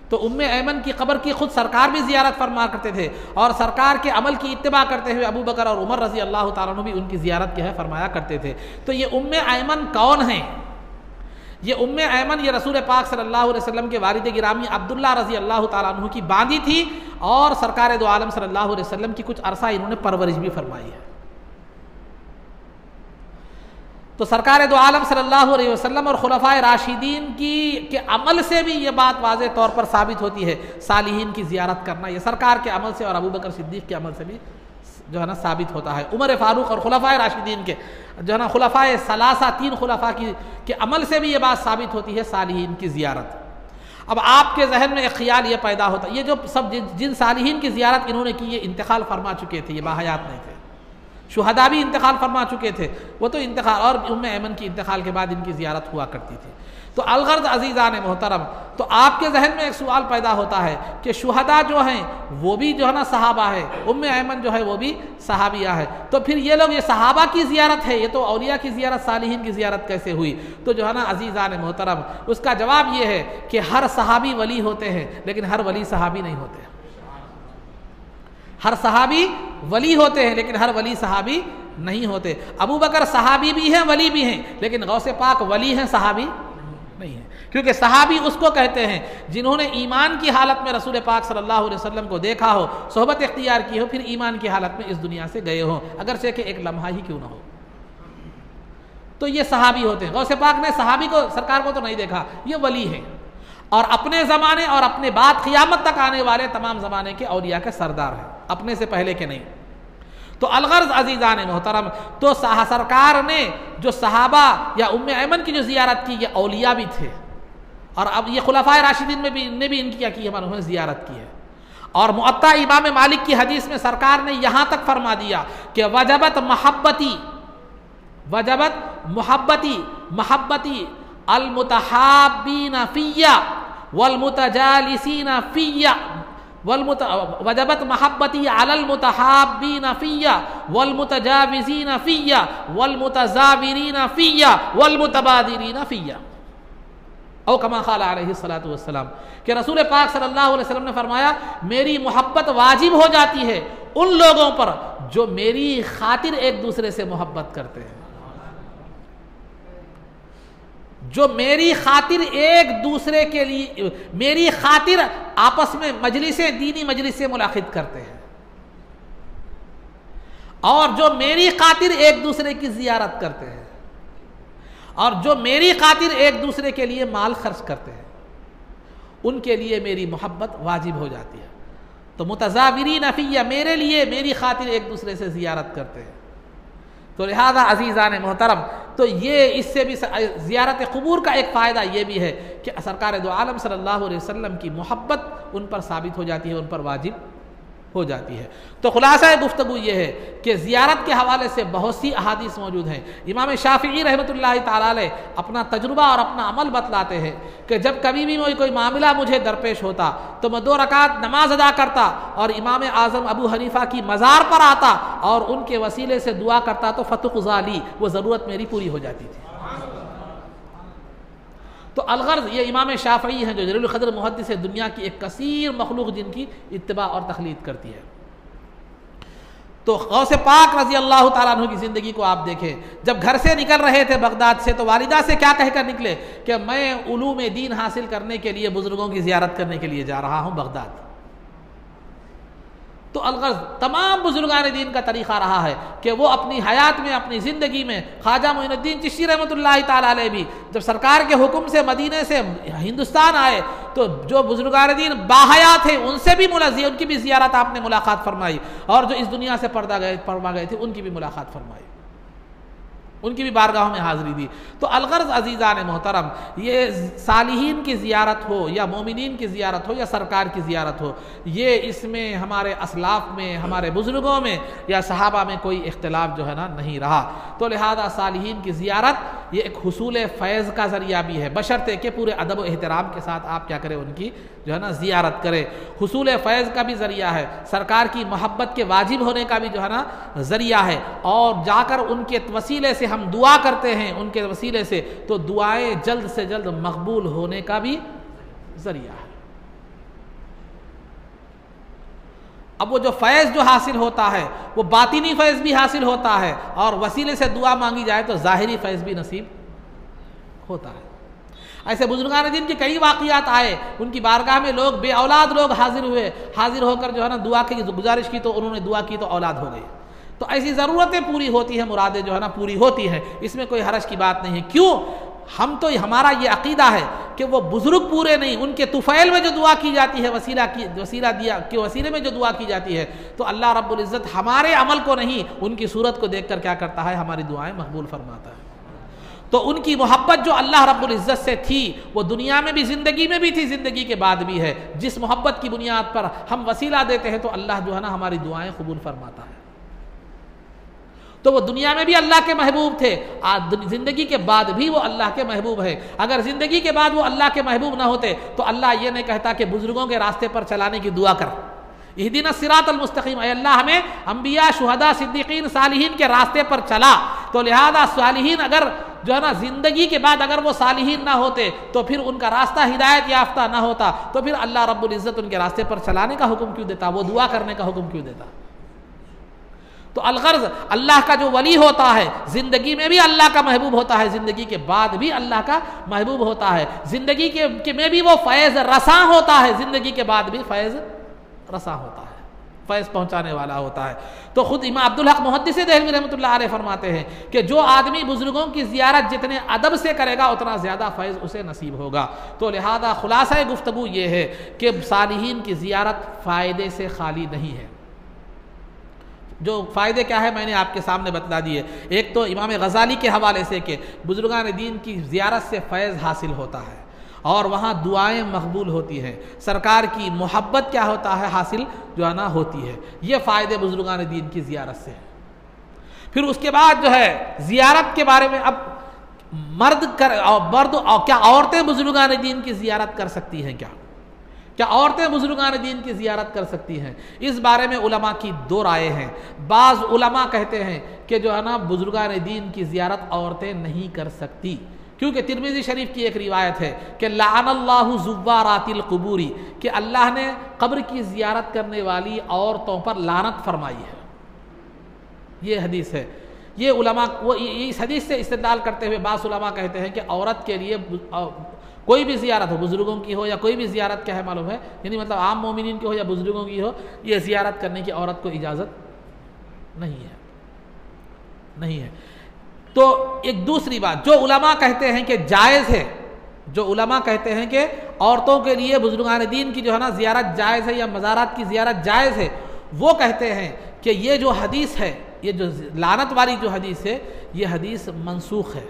तो उम्मे अयमन की क़ब्र की खुद सरकार भी ज़ियारत फरमा करते थे और सरकार के अमल की इत्तिबा करते हुए अबू बकर और उमर रज़ी अल्लाह ताला अन्हु भी उनकी ज़ियारत जो है फरमाया करते थे। तो ये उम्मे अयमन कौन हैं? ये उम्मे अयमन ये रसूल पाक सल्लल्लाहु अलैहि वसल्लम के वालिद गिरामी अब्दुल्ला रज़ी अल्लाह ताला अन्हु की बांदी थी और सरकार दो आलम सल्लल्लाहु अलैहि वसल्लम की कुछ अरसा इन्होंने परवरिश भी फरमाई है। तो सरकार दो आलम सल्लल्लाहु अलैहि वसल्लम और खुलफ़ाए राशिदीन के अमल से भी ये बात वाज़े तौर पर साबित होती है, सालिहीन की ज़ियारत करना ये सरकार के अमल से और अबू बकर सिद्दीक़ के अमल से भी जो है ना साबित होता है। उमर फ़ारूक़ और खुलफ़ाए राशिदीन के जो है ना खुलफ़ाए सलासा 3 खुलफ़ा के अमल से भी ये बात साबित होती है सालिहीन की ज़ियारत। अब आपके जहन में एक ख्याल ये पैदा होता है, ये जो सब जिन सालिहीन की ज़ियारत इन्होंने की ये इंतकाल फरमा चुके थे, ये बाहयात नहीं थे, शुहदा भी इंतकाल फरमा चुके थे, वो तो इंतकाल और उम्मे अयमन की इंतकाल के बाद इनकी ज़ियारत हुआ करती थी। तो अलगर्द अज़ीज़ान मोहतरम, तो आपके जहन में एक सवाल पैदा होता है कि शुहदा जो हैं वो भी जो है ना सहाबा है, उम्मे अयमन जो है वो भी सहाबिया है, तो फिर ये लोग ये सहाबा की ज़ियारत है, ये तो औलिया की ज़ियारत सालिहीन की ज़ियारत कैसे हुई? तो जो है ना अज़ीज़ान मोहतरम, उसका जवाब ये है कि हर सहाबी वली होते हैं लेकिन हर वली सहाबी नहीं होते। हर सहाबी वली होते हैं लेकिन हर वली सहाबी नहीं होते। अबू बकर सहाबी भी हैं वली भी हैं, लेकिन गौसे पाक वली हैं सहाबी नहीं है, क्योंकि सहाबी उसको कहते हैं जिन्होंने ईमान की हालत में रसूल पाक सल्लल्लाहु अलैहि वसल्लम को देखा हो, सोहबत इख्तियार की हो, फिर ईमान की हालत में इस दुनिया से गए हों, अगर से कि एक लम्हा ही क्यों ना हो, तो ये सहाबी होते हैं। गौसे पाक ने सहाबी को, सरकार को तो नहीं देखा, ये वली हैं और अपने ज़माने और अपने बाद क़ियामत तक आने वाले तमाम ज़माने के औलिया के सरदार हैं, अपने से पहले के नहीं। तो अलगर्ज अज़ीज़ान मोहतरम, तो सरकार ने जो सहाबा या उम्मे अयमन की जो ज़ियारत की, ये औलिया भी थे और अब ये खुलफ़ाए राशिदीन में भी ने भी इनकी क्या की है, उन्होंने ज़ियारत की है। और मुअत्ता इमाम मालिक की हदीस में सरकार ने यहाँ तक फरमा दिया कि वजबत महब्बती अल मुतहाब्बीना फिय्या वल मुतजालिसीना फिय्या वजबत महब्बती अलल मुतहाब्बीना फिय्या वल मुतजाविजीना फिय्या वल मुतजाविरीना फिय्या वल मुतबादिरीना फिय्या। औ कमा क़ाला अलैहिस्सलातु वस्सलाम कि रसूल पाक सल्लल्लाहु अलैहि वसल्लम ने फरमाया मेरी मोहब्बत वाजिब हो जाती है उन लोगों पर जो मेरी खातिर एक दूसरे से मोहब्बत करते हैं, जो मेरी खातिर एक दूसरे के लिए मेरी खातिर आपस में मजलिसें दीनी मजलिसें मुलाक़ित करते हैं, और जो मेरी खातिर एक दूसरे की ज़ियारत करते हैं, और जो मेरी खातिर एक दूसरे के लिए माल खर्च करते हैं, उनके लिए मेरी मोहब्बत वाजिब हो जाती है। तो मुतज़ाविरीन फ़िय्या मेरे लिए मेरी खातिर एक दूसरे से ज़ियारत करते हैं। तो लिहाजा अज़ीज़ान मोहतरम, तो ये इससे भी ज़ियारत क़ुबूर का एक फ़ायदा ये भी है कि सरकार दो आलम सल्लल्लाहु अलैहि वसल्लम की मोहब्बत उन पर साबित हो जाती है, उन पर वाजिब हो जाती है। तो खुलासा गुफ्तगू ये है कि ज़ियारत के हवाले से बहुत सी अहादीस मौजूद हैं। इमाम शाफ़िई रहमतुल्लाहि ताला अलैह अपना तजुर्बा और अपना अमल बतलाते हैं कि जब कभी भी कोई मामला मुझे दरपेश होता तो मैं 2 रकात नमाज अदा करता और इमाम आज़म अबू हनीफ़ा की मज़ार पर आता और उनके वसीले से दुआ करता तो फ़तुक़ज़ाली, वो ज़रूरत मेरी पूरी हो जाती थी। तो अलगर्ज़ ये इमाम शाफ़िई हैं जो जलीलुल क़द्र मुहद्दिस है, दुनिया की एक कसीर मखलूक जिनकी इत्तिबा और तक़लीद करती है। तो गौसे पाक रज़ी अल्लाह ताला अन्हु की ज़िंदगी को आप देखें, जब घर से निकल रहे थे बगदाद से तो वालिदा से क्या कहकर निकले कि मैं उलूम दीन हासिल करने के लिए बुज़ुर्गों की ज़ियारत करने के लिए जा रहा हूँ बगदाद। तो अलगर्ज़ तमाम बुजुर्गान दीन का तरीक़ा रहा है कि वो अपनी हयात में, अपनी ज़िंदगी में, ख्वाजा मोइनुद्दीन चिश्ती रहमतुल्लाहि ताला अलैह भी जब सरकार के हुक्म से मदीने से हिंदुस्तान आए तो जो बुजुर्गान दीन बाहया थे उनसे भी उनकी भी ज़ियारत आपने मुलाकात फरमाई, और जो इस दुनिया से परमा गए थे उनकी भी मुलाकात फरमाई, उनकी भी बारगाहों में हाज़िरी दी। तो अलगर्ज़ अज़ीज़ान मोहतरम, ये सालिहीन की ज़ियारत हो या मोमिनीन की ज़ियारत हो या सरकार की ज़ियारत हो, ये इसमें हमारे असलाफ़ में, हमारे बुज़ुर्गों में या सहाबा में कोई इख्तिलाफ़ जो है ना नहीं रहा। तो लिहाजा सालिहीन की ज़ियारत ये एक हुसूल फ़ैज़ का ज़रिया भी है, बशर्ते कि पूरे अदब व एहतराम के साथ आप क्या करें, उनकी जो है ना ज़ियारत करें। हुसूल फ़ैज़ का भी ज़रिया है, सरकार की मोहब्बत के वाजिब होने का भी जो है ना ज़रिया है, और जाकर उनके वसीले से हम दुआ करते हैं उनके वसीले से तो दुआएं जल्द से जल्द मकबूल होने का भी ज़रिया है। अब वो जो फैज़ जो हासिल होता है वो बातिनी फैज़ भी हासिल होता है, और वसीले से दुआ मांगी जाए तो ज़ाहिरी फैज़ भी नसीब होता है। ऐसे बुजुर्गान दीन के कई वाक़ियात आए, उनकी बारगाह में लोग बे औलाद लोग हाजिर हुए, हाजिर होकर जो है ना दुआ की गुजारिश की तो उन्होंने दुआ की तो औलाद हो गई। तो ऐसी ज़रूरतें पूरी होती हैं, मुरादें जो है ना पूरी होती हैं, इसमें कोई हरज की बात नहीं है। क्यों? हम तो हमारा ये अक़ीदा है कि वो बुज़ुर्ग पूरे नहीं, उनके तुफ़ैल में जो दुआ की जाती है, वसीला दिया के वसीले में जो दुआ की जाती है, तो अल्लाह रब्बुल इज़्ज़त हमारे अमल को नहीं उनकी सूरत को देख कर क्या करता है, हमारी दुआएँ मकबूल फरमाता है। तो उनकी मोहब्बत जो अल्लाह रब्बुल इज़्ज़त से थी वो दुनिया में भी, ज़िंदगी में भी थी, ज़िंदगी के बाद भी है। जिस मोहब्बत की बुनियाद पर हम वसीला देते हैं तो अल्लाह जो है ना हमारी दुआएँ कबूल फरमाता है। तो वो दुनिया में भी अल्लाह के महबूब थे, ज़िंदगी के बाद भी वो अल्लाह के महबूब है। अगर ज़िंदगी के बाद वो अल्लाह के महबूब ना होते तो अल्लाह ये नहीं कहता कि बुज़ुर्गों के रास्ते पर चलाने की दुआ कर, इहदिना सिरातल मुस्तकीम, अल्लाह हमें अंबिया, शुहदा, सिद्दीकीन, सालिहीन के रास्ते पर चला। तो लिहाजा सालिहीन अगर जो है ना ज़िंदगी के बाद अगर वो सालिहीन ना होते तो फिर उनका रास्ता हिदायत याफ्ता ना होता, तो फिर अल्लाह रब्बुल इज़्ज़त उनके रास्ते पर चलाने का हुक्म क्यों देता, वो दुआ करने का हुक्म क्यों देता। तो अलगर्ज़ अल्लाह का जो वली होता है ज़िंदगी में भी अल्लाह का महबूब होता है, ज़िंदगी के बाद भी अल्लाह का महबूब होता है। ज़िंदगी के में भी वो फैज़ रसा होता है, ज़िंदगी के बाद भी फैज़ रसा होता है, फैज़ पहुँचाने वाला होता है। तो ख़ुद इमाम अब्दुल हक मुहद्दिस देहलवी रहमतुल्लाह अलैह फरमाते हैं कि जो आदमी बुज़ुर्गों की ज़ियारत जितने अदब से करेगा उतना ज़्यादा फैज़ उसे नसीब होगा। तो लिहाजा खुलासा गुफ्तगू ये है कि सालिहीन की ज़ियारत फ़ायदे से खाली नहीं है। जो फ़ायदे क्या है मैंने आपके सामने बतला दिए। एक तो इमाम गज़ाली के हवाले से कि बुज़ुर्गान दीन की ज़ियारत से फैज़ हासिल होता है, और वहाँ दुआएं मकबूल होती हैं, सरकार की मोहब्बत क्या होता है हासिल जो है ना होती है। ये फ़ायदे बुजुर्गान दीन की ज़ियारत से हैं। फिर उसके बाद जो है ज़ियारत के बारे में, अब मर्द क्या औरतें बुजुर्गान दीन की ज़ियारत कर सकती हैं? क्या औरतें बुजुर्गान दीन की ज़ियारत कर सकती हैं? इस बारे में उलमा की दो राय हैं। बाज़ उलमा कहते हैं कि जो है ना बुजुर्गान दीन की ज़ियारत औरतें नहीं कर सकती, क्योंकि तिरमिज़ी शरीफ की एक रिवायत है कि लाअनल्लाहु ज़ुव्वारातिल क़ुबूरी, कि अल्लाह ने कब्र की ज़ियारत करने वाली औरतों पर लानत फरमाई है। ये हदीस है। ये उलमा वो इस हदीस से इस्तेदलाल करते हुए बाज़ उलमा कहते हैं कि औरत के लिए कोई भी ज़ियारत हो, बुज़ुर्गों की हो या कोई भी ज़ियारत, क्या है मालूम है, यानी मतलब आम मोमिनीन की हो या बुज़ुर्गों की हो, ये ज़ियारत करने की औरत को इजाज़त नहीं है। तो एक दूसरी बात, जो उलमा कहते हैं कि जायज़ है, जो उलमा कहते हैं कि औरतों के लिए बुजुर्गान दीन की जो है ना ज़ियारत जायज़ है या मज़ारात की ज़ियारत जायज़ है, वो कहते हैं कि ये जो हदीस है, ये जो लानत वाली जो हदीस है, ये हदीस मनसूख है।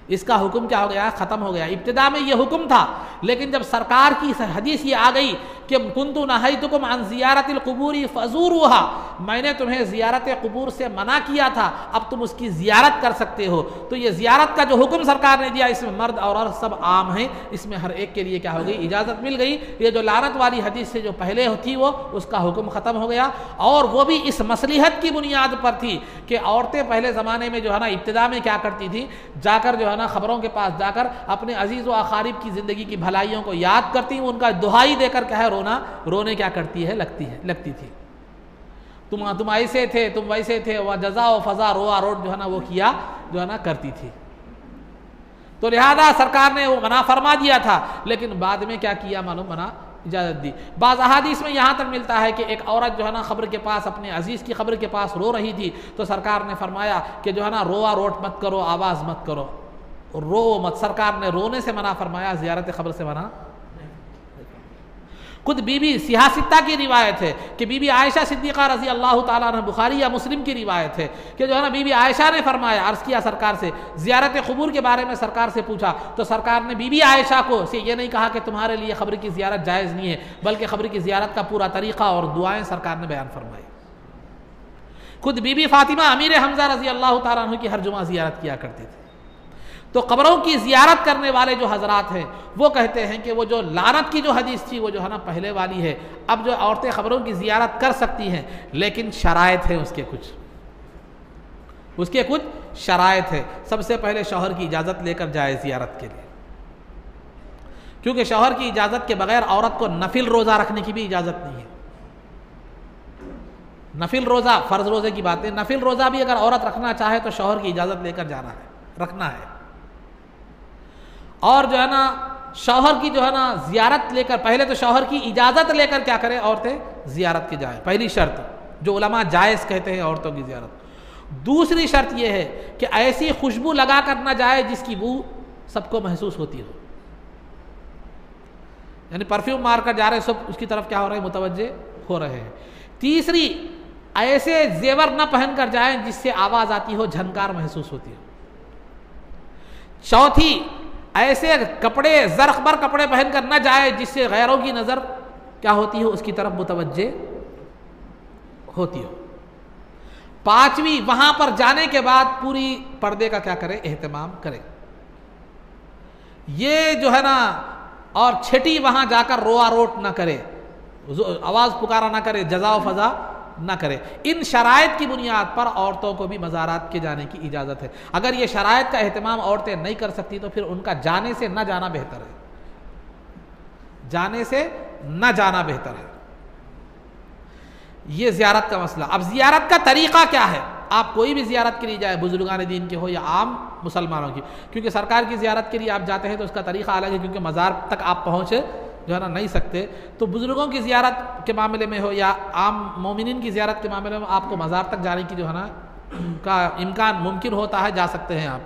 इसका हुक्म क्या हो गया? ख़त्म हो गया। इब्तिदा में ये हुक्म था, लेकिन जब सरकार की हदीस ये आ गई कि कुन्तु नहयतुकुम अन ज़ियारतिल क़ुबूरी फ़ज़ूरूहा, मैंने तुम्हें ज़ियारत क़ुबूर से मना किया था, अब तुम उसकी ज़ियारत कर सकते हो। तो ये ज़ियारत का जो हुक्म सरकार ने दिया, इसमें मर्द और औरत सब आम हैं, इसमें हर एक के लिए क्या हो गई? इजाज़त मिल गई। ये जो लानत वाली हदीस से जो पहले थी वो, उसका हुक्म ख़त्म हो गया, और वो भी इस मसलिहत की बुनियाद पर थी कि औरतें पहले ज़माने में जो है ना इब्तिदा में क्या करती थी, जाकर जो है ना खबरों के पास जाकर अपने अजीज़ व अकारीब की ज़िंदगी की भलाइयों को याद करती, उनका दुहाई देकर क्या है रोने क्या करती है लगती थी। तुम ऐसे थे, तुम वैसे थे, वह जज़ा व फ़ज़ा रोआ रोड जो है ना वो किया जो है ना करती थी। तो लिहाजा सरकार ने वो मना फरमा दिया था, लेकिन बाद में क्या किया मालूम, मना इजाज़त दी। बाज़ अहादीस में यहाँ तक मिलता है कि एक औरत जो है ना ख़ब्र के पास, अपने अजीज़ की ख़ब्र के पास रो रही थी, तो सरकार ने फरमाया कि जो है ना रोआ रोट मत करो, आवाज़ मत करो, रो मत। सरकार ने रोने से मना फरमाया, ज़ियारत ख़ब्र से मना। खुद बीबी सियासित्ता की रिवायत है कि बीबी आयशा सिद्दीक़ा रज़ी अल्लाह ताला अन्हा, बुखारी या मुस्लिम की रिवायत है कि जो है ना बीबी आयशा ने फरमाया, अर्ज़ किया सरकार से, ज़ियारत क़ुबूर के बारे में सरकार से पूछा, तो सरकार ने बीबी आयशा को से ये नहीं कहा कि तुम्हारे लिए ख़ब्र की ज़ियारत जायज़ नहीं है, बल्कि ख़ब्र की ज़ियारत का पूरा तरीक़ा और दुआएँ सरकार ने बयान फरमाई। खुद बीबी फ़ातिमा अमीर हमज़ा रज़ी अल्लाह ताला अन्हु की हर जुमा ज़ियारत किया करती थी। तो कब्रों की ज़ियारत करने वाले जो हजरात हैं वो कहते हैं कि वो जो लानत की जो हदीस थी वो जो है ना पहले वाली है। अब जो औरतें कब्रों की ज़ियारत कर सकती हैं, लेकिन शराइत है, उसके कुछ शराइत है। सबसे पहले शौहर की इजाज़त लेकर जाए ज़ियारत के लिए, क्योंकि शौहर की इजाज़त के बगैर औरत को नफिल रोज़ा रखने की भी इजाज़त नहीं है। नफिल रोज़ा, फ़र्ज़ रोज़े की बात है, नफिल रोज़ा भी अगर औरत रखना चाहे तो शौहर की इजाज़त लेकर जाना है, रखना है। और जो है ना शौहर की जो है ना ज़ियारत लेकर, पहले तो शौहर की इजाज़त लेकर क्या करें, औरतें ज़ियारत की जाए, पहली शर्त जो उलमा जायज़ कहते हैं औरतों की ज़ियारत। दूसरी शर्त यह है कि ऐसी खुशबू लगा कर ना जाए जिसकी बू सबको महसूस होती हो, यानी परफ्यूम मार कर जा रहे सब उसकी तरफ क्या हो रहे हैं, मुतवज्जे हो रहे हैं। तीसरी, ऐसे जेवर न पहन कर जाए जिससे आवाज़ आती हो, झनकार महसूस होती हो। चौथी, ऐसे कपड़े ज़र्क़बर कपड़े पहनकर न जाए जिससे गैरों की नज़र क्या होती हो, उसकी तरफ मुतवज्जे होती हो। पांचवी, वहां पर जाने के बाद पूरी पर्दे का क्या करे, एहतमाम करे। ये जो है ना, और छठी, वहां जाकर रोआ रोट ना करे, आवाज़ पुकारा ना करे, जज़ा व फ़ज़ा ना करे। इन शराइत की बुनियाद पर औरतों को भी मज़ारात के जाने की इजाज़त है। अगर ये शराइत का एहतमाम औरतें नहीं कर सकती तो फिर उनका जाने से न जाना बेहतर है, जाने से न जाना बेहतर है। ये ज़ियारत का मसला। अब ज़ियारत का तरीक़ा क्या है? आप कोई भी ज़ियारत के लिए जाए, बुजुर्गान दीन के हो या आम मुसलमानों की, क्योंकि सरकार की ज़ियारत के लिए आप जाते हैं तो उसका तरीक़ा अलग है, क्योंकि मज़ार तक आप पहुँचे जो है ना नहीं सकते। तो बुज़ुर्गों की ज़ियारत के मामले में हो या आम मोमिनीन की ज़ियारत के मामले में आपको मज़ार तक जाने की जो है ना का इम्कान मुमकिन होता है, जा सकते हैं आप।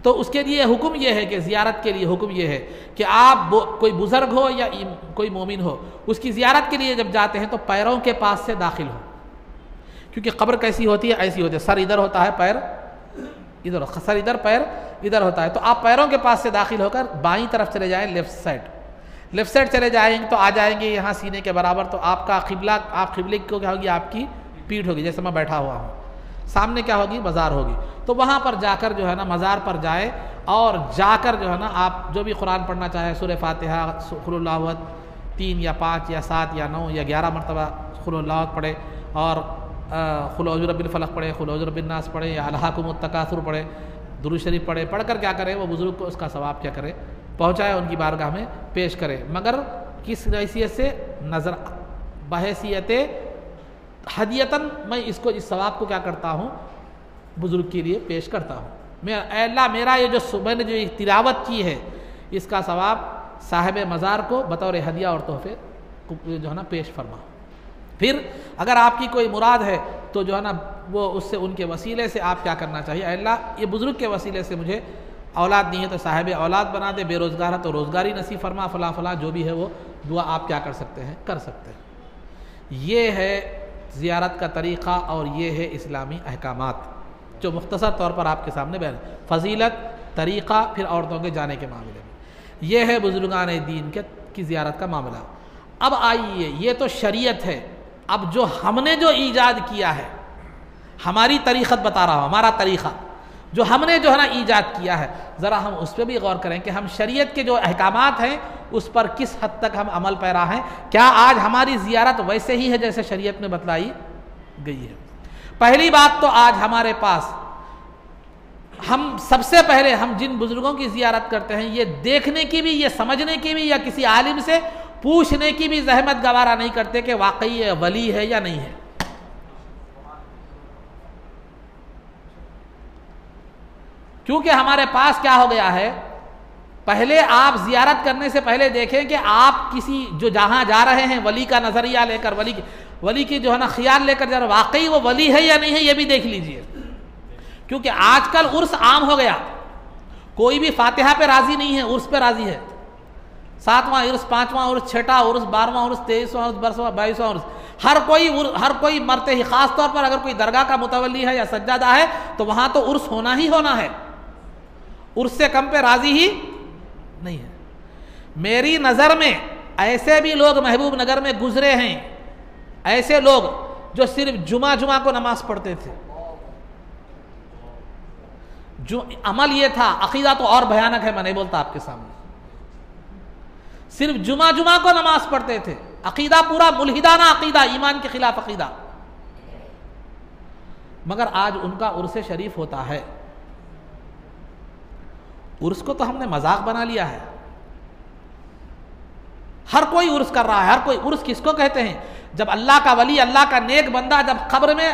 तो उसके लिए हुक्म यह है कि ज़ियारत के लिए हुक्म यह है कि आप कोई बुज़ुर्ग हो या कोई मोमिन हो, उसकी ज़ियारत के लिए जब जाते हैं तो पैरों के पास से दाखिल हो, क्योंकि कब्र कैसी होती है, ऐसी होती है, सर इधर होता है, पैर इधर, सर इधर, पैर इधर होता है। तो आप पैरों के पास से दाखिल होकर बाईं तरफ चले जाएं, लेफ्ट साइड, लेफ्ट साइड चले जाएंगे तो आ जाएंगे यहाँ सीने के बराबर, तो आपका किबला, आप किबले को क्या होगी, आपकी पीठ होगी, जैसे मैं बैठा हुआ हूँ। सामने क्या होगी, मज़ार होगी। तो वहाँ पर जाकर जो है ना, मज़ार पर जाए और जाकर जो है ना, आप जो भी कुरान पढ़ना चाहे, सूरह फातिहा, कुल हुवल्लाहु अहद 3 या 5 या 7 या 9 या 11 मरतबा कुल हुवल्लाहु अहद पढ़े, और कुल औज़ु बिरब्बिल फलक पढ़े, कुल औज़ु बिरब्बिन नास पढ़े, या अलहाकुमुत तकासुर पढ़े, दुरूद शरीफ पढ़े। पढ़कर क्या करे, वो बुज़ुर्ग को उसका सवाब क्या करे, पहुँचाए, उनकी बारगाह में पेश करे। मगर किस हैसियत से, नज़र बहैसियत हदियतन मैं इसको, इस सवाब को क्या करता हूँ, बुज़ुर्ग के लिए पेश करता हूँ। मैं अल्लाह मेरा ये जो मैंने जो तिलावत की है, इसका सवाब साहिब मज़ार को बतौर हदिया और तोहफे जो है ना पेश फरमा। फिर अगर आपकी कोई मुराद है तो जो है ना, वो उससे, उनके वसीले से आप क्या करना चाहिए, अल्लाह ये बुज़ुर्ग के वसीले से मुझे औलाद नहीं है तो साहिब औलाद बना दे, बेरोज़गार है तो रोज़गारी नसीब फरमा, फ़ला फ़ला जो भी है वो दुआ आप क्या कर सकते हैं, कर सकते हैं। ये है ज़ियारत का तरीक़ा और ये है इस्लामी अहकामात जो मुख्तसर तौर पर आपके सामने बयान। फ़जीलत, तरीक़ा, फिर औरतों के जाने के मामले में ये है बुज़ुर्गान दीन की ज़ियारत का मामला। अब आइए, ये तो शरीयत है। अब जो हमने जो ईजाद किया है, हमारी तरीक़त बता रहा हूँ, हमारा तरीक़ा जो हमने जो है ना ईजाद किया है, ज़रा हम उस पर भी गौर करें कि हम शरीयत के जो अहकामात हैं उस पर किस हद तक हम अमल पैरा हैं। क्या आज हमारी ज़ियारत वैसे ही है जैसे शरीयत में बतलाई गई है? पहली बात तो आज हमारे पास, हम सबसे पहले हम जिन बुज़ुर्गों की ज़ियारत करते हैं, ये देखने की भी, ये समझने की भी, या किसी आलिम से पूछने की भी जहमत गवारा नहीं करते कि वाकई ये वली है या नहीं है। क्योंकि हमारे पास क्या हो गया है, पहले आप ज़ियारत करने से पहले देखें कि आप किसी जो जहाँ जा रहे हैं, वली का नज़रिया लेकर, वली की जो है ना ख्याल लेकर जा रहे, वाकई वो वली है या नहीं है, ये भी देख लीजिए। क्योंकि आजकल उर्स आम हो गया, कोई भी फातिहा पे राज़ी नहीं है, उर्स पे राज़ी है। 7वां उर्स, 5वां उर्स, 6ठा उर्स, 12वां उर्स, 23वां उर्स, 22वां उर्स, हर कोई मरते ही, ख़ास तौर पर अगर कोई दरगाह का मुतवल्ली है या सज्जादा है तो वहाँ तो उर्स होना ही होना है, उर्स से कम पे राज़ी ही नहीं है। मेरी नज़र में ऐसे भी लोग महबूब नगर में गुजरे हैं, ऐसे लोग जो सिर्फ जुमा को नमाज पढ़ते थे। जो अमल ये था, अकीदा तो और भयानक है, मैं नहीं बोलता आपके सामने। सिर्फ जुमा को नमाज पढ़ते थे, अकीदा पूरा मुल्हिदाना अकीदा, ईमान के खिलाफ अकीदा। मगर आज उनका उर्स शरीफ होता है। उर्स को तो हमने मजाक बना लिया है, हर कोई उर्स कर रहा है, हर कोई। उर्स किसको कहते हैं? जब अल्लाह का वली, अल्लाह का नेक बंदा जब कब्र में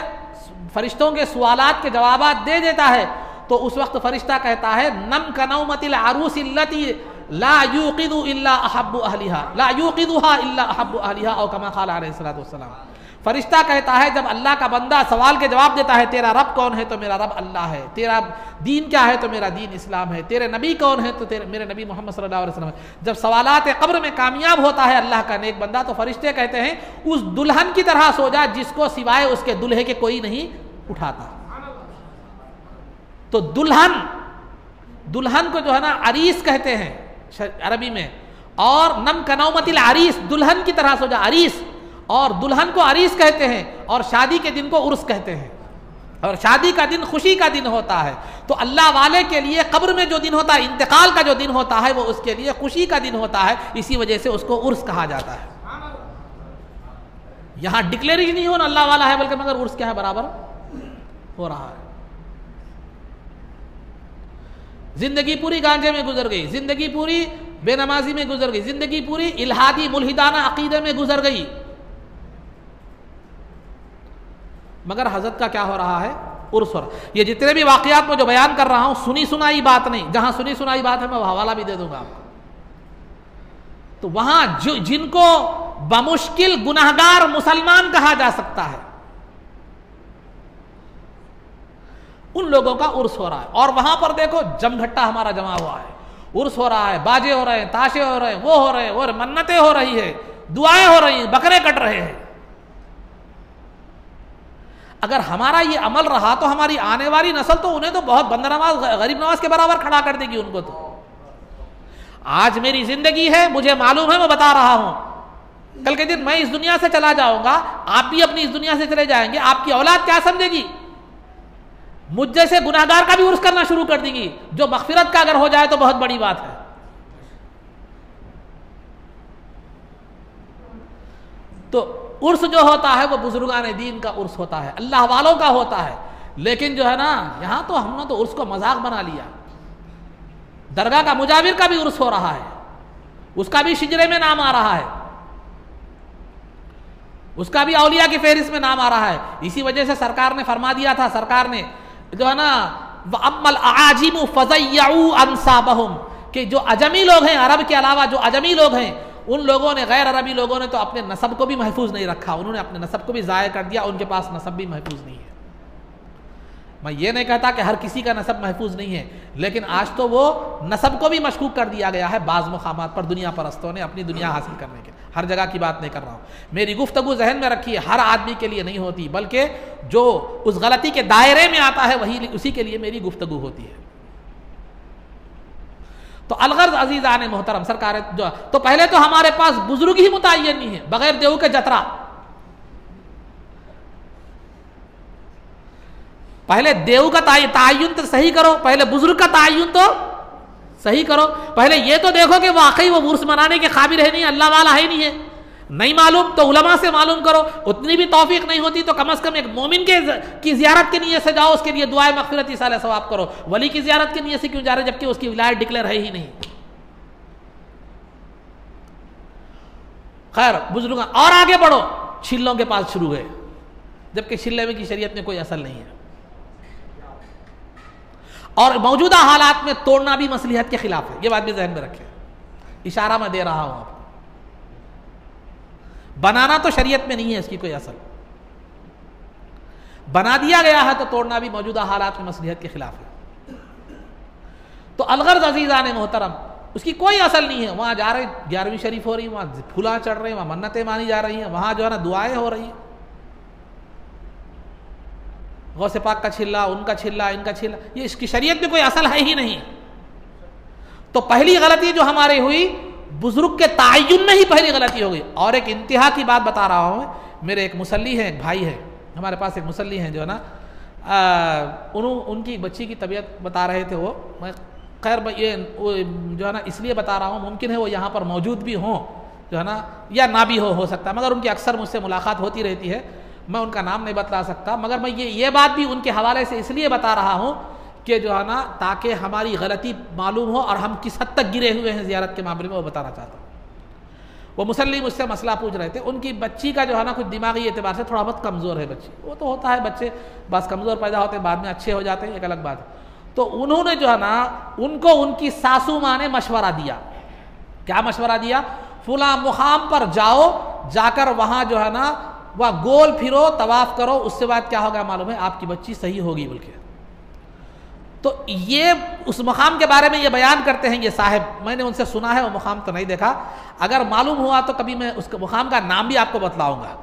फरिश्तों के सवालात के जवाबात दे देता है तो उस वक्त फरिश्ता कहता है, नम कनौमतिल अरूसिल्लती ला यूक़िदु इल्ला अहब्बु अहलिहा, ला यूक़िदुहा इल्ला अहब्बु अहलिहा, औ कमा क़ाल अलैहिस्सलातु वस्सलाम। फरिश्ता कहता है, जब अल्लाह का बंदा सवाल के जवाब देता है, तेरा रब कौन है? तो मेरा रब अल्लाह है। तेरा दीन क्या है? तो मेरा दीन इस्लाम है। तेरे नबी कौन है? तो मेरे नबी मोहम्मद सल्लल्लाहु अलैहि वसल्लम है। जब सवालात कब्र में कामयाब होता है अल्लाह का नेक बंदा, तो फरिश्ते कहते हैं, उस दुल्हन की तरह सो जा जिसको सिवाय उसके दुल्हे के कोई नहीं उठाता। तो दुल्हन को जो है ना अरीस कहते हैं अरबी में, और नम कनौमतिल अरीस, दुल्हन की तरह सो जा, अरीस। और दुल्हन को अरीस कहते हैं, और शादी के दिन को उर्स कहते हैं। और शादी का दिन खुशी का दिन होता है। तो अल्लाह वाले के लिए कब्र में जो दिन होता है, इंतकाल का जो दिन होता है, वो उसके लिए खुशी का दिन होता है। इसी वजह से उसको उर्स कहा जाता है। यहां डिक्लेरेशन नहीं होना अल्लाह वाला है, बल्कि मगर उर्स क्या है, बराबर हो रहा है। जिंदगी पूरी गांजे में गुजर गई, जिंदगी पूरी बेनमाजी में गुजर गई, जिंदगी पूरी इल्हादी मुल्हिदाना अकीदे में गुजर गई। मगर हजरत का क्या हो रहा है? उर्स हो रहा है। ये जितने भी वाकयात में जो बयान कर रहा हूं, सुनी सुनाई बात नहीं। जहां सुनी सुनाई बात है मैं हवाला भी दे दूंगा आपको। तो वहां जिनको बमुश्किल गुनाहगार मुसलमान कहा जा सकता है, उन लोगों का उर्स हो रहा है। और वहां पर देखो जमघट्टा हमारा जमा हुआ है, उर्स हो रहा है, बाजे हो रहे हैं, ताशे हो रहे हैं, वो हो रहे हैं, और मन्नतें हो रही है, दुआएं हो रही हैं, बकरे कट रहे हैं। अगर हमारा ये अमल रहा तो हमारी आने वाली नस्ल तो उन्हें तो बहुत बंद नवाज, गरीब नवाज के बराबर खड़ा कर देगी उनको। तो आज मेरी जिंदगी है, मुझे मालूम है, मैं बता रहा हूं। कल के दिन मैं इस दुनिया से चला जाऊंगा, आप भी अपनी इस दुनिया से चले जाएंगे, आपकी औलाद क्या समझेगी? मुझ जैसे गुनाहगार का भी उर्स करना शुरू कर देगी। जो मगफिरत का अगर हो जाए तो बहुत बड़ी बात है। तो उर्स जो होता है वो बुजुर्गान दीन का उर्स होता है, अल्लाह वालों का होता है। लेकिन जो है ना, यहां तो हमने तो उर्स को मजाक बना लिया। दरगाह का मुजाविर का भी उर्स हो रहा है, उसका भी शिजरे में नाम आ रहा है, उसका भी औलिया की फहरिस्त में नाम आ रहा है। इसी वजह से सरकार ने फरमा दिया था, सरकार ने जो है ना, अम्मल आजिमु फज़य्यउ अंसाबहुम, कि जो अजमी लोग हैं, अरब के अलावा जो अजमी लोग हैं, उन लोगों ने, गैर अरबी लोगों ने तो अपने नसब को भी महफूज नहीं रखा, उन्होंने अपने नसब को भी ज़ाया कर दिया, उनके पास नसब भी महफूज नहीं है। मैं ये नहीं कहता कि हर किसी का नसब महफूज नहीं है, लेकिन आज तो वो नसब को भी मशकूक कर दिया गया है बाज़ मुकामात पर दुनिया परस्तों ने, अपनी दुनिया हासिल करने के। हर जगह की बात नहीं कर रहा हूँ, मेरी गुफ्तगू जहन में रखिए, हर आदमी के लिए नहीं होती, बल्कि जो उस गलती के दायरे में आता है वही, उसी के लिए मेरी गुफ्तगू होती है। तो अलगर्ज अजीज़ान मोहतरम, सरकार जो, तो पहले तो हमारे पास बुजुर्ग ही मुतय्यन नहीं है, बगैर देव के जतरा। पहले देव का तायुन तो सही करो, पहले बुजुर्ग का तायुन तो सही करो। पहले ये तो देखो कि वाकई वो उर्स मनाने के काबिल है नहीं, अल्लाह वाला है नहीं है। नहीं मालूम तो उलमा से मालूम करो, उतनी भी तौफीक नहीं होती तो कम से कम एक मोमिन की जियारत के नियत से जाओ, उसके लिए दुआए मग़फ़िरत इसाले सवाब करो। वली की जियारत के नियत से क्यों जा रहे जबकि उसकी विलायत डिक्लेयर है ही नहीं। खैर बुजुर्ग, और आगे बढ़ो, छिल्लों के पास शुरू है, जबकि छिल्ले में की शरीयत में कोई असल नहीं है। और मौजूदा हालात में तोड़ना भी मसलिहत के खिलाफ है, ये बात भी ज़हन में रखें। इशारा मैं दे रहा हूं आपको, बनाना तो शरीयत में नहीं है इसकी कोई असल, बना दिया गया है तो तोड़ना भी मौजूदा हालात में मसलिहत के खिलाफ है। तो अलगर्ज अजीज़ान मोहतरम, उसकी कोई असल नहीं है। वहां जा रहे, 11वीं शरीफ हो रही है, वहां फूला चढ़ रहे हैं, वहां मन्नतें मानी जा रही हैं, वहां जो है ना दुआएं हो रही हैं, गौसे पाक का छिल्ला, उनका छिल्ला, इनका छिल्ला, ये इसकी शरीयत में कोई असल है ही नहीं। तो पहली गलती जो हमारी हुई, बुजुर्ग के तायुन में ही पहली गलती हो गई। और एक इंतहा की बात बता रहा हूँ, मेरे एक मुसल्ली है, एक भाई है हमारे पास, एक मुसल्ली हैं जो है ना, उनकी बच्ची की तबीयत बता रहे थे वो। मैं खैर ये जो है ना इसलिए बता रहा हूँ, मुमकिन है वो यहाँ पर मौजूद भी हों जो है ना, या ना भी हो सकता है, मगर उनकी अक्सर मुझसे मुलाकात होती रहती है, मैं उनका नाम नहीं बता सकता। मगर मैं ये बात भी उनके हवाले से इसलिए बता रहा हूँ कि जो है ना, ताकि हमारी गलती मालूम हो और हम किस हद तक गिरे हुए हैं ज़ियारत के मामले में, वो बताना चाहता हूँ। वो मुसल्ली मुझसे मसला पूछ रहे थे, उनकी बच्ची का जो है ना कुछ दिमागी एतबार से थोड़ा बहुत कमज़ोर है बच्ची। वो तो होता है, बच्चे बस कमज़ोर पैदा होते हैं, बाद में अच्छे हो जाते हैं, एक अलग बात है। तो उन्होंने जो है ना, उनको उनकी सासू माँ ने मशवरा दिया। क्या मशवरा दिया? फुला मुकाम पर जाओ, जाकर वहाँ जो है ना वह गोल फिरो, तवाफ करो, उसके बाद क्या होगा मालूम है, आपकी बच्ची सही होगी बोल के। तो ये उस मुकाम के बारे में ये बयान करते हैं ये साहब, मैंने उनसे सुना है, वो मुकाम तो नहीं देखा, अगर मालूम हुआ तो कभी मैं उस मुकाम का नाम भी आपको बतलाऊंगा।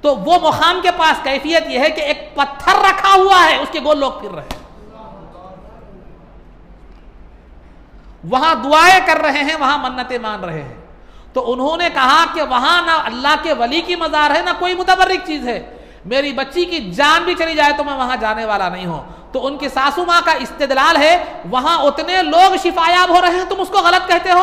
तो वो मुकाम के पास कैफियत यह है कि एक पत्थर रखा हुआ है, उसके गोल लोग फिर रहे हैं, वहां दुआएं कर रहे हैं, वहां मन्नतें मान रहे हैं। तो उन्होंने कहा कि वहां ना अल्लाह के वली की मज़ार है, ना कोई मुतबर्रिक चीज है, मेरी बच्ची की जान भी चली जाए तो मैं वहां जाने वाला नहीं हूं। तो उनकी सासू माँ का इस्तेदलाल है, वहां उतने लोग शिफायाब हो रहे हैं, तुम उसको गलत कहते हो।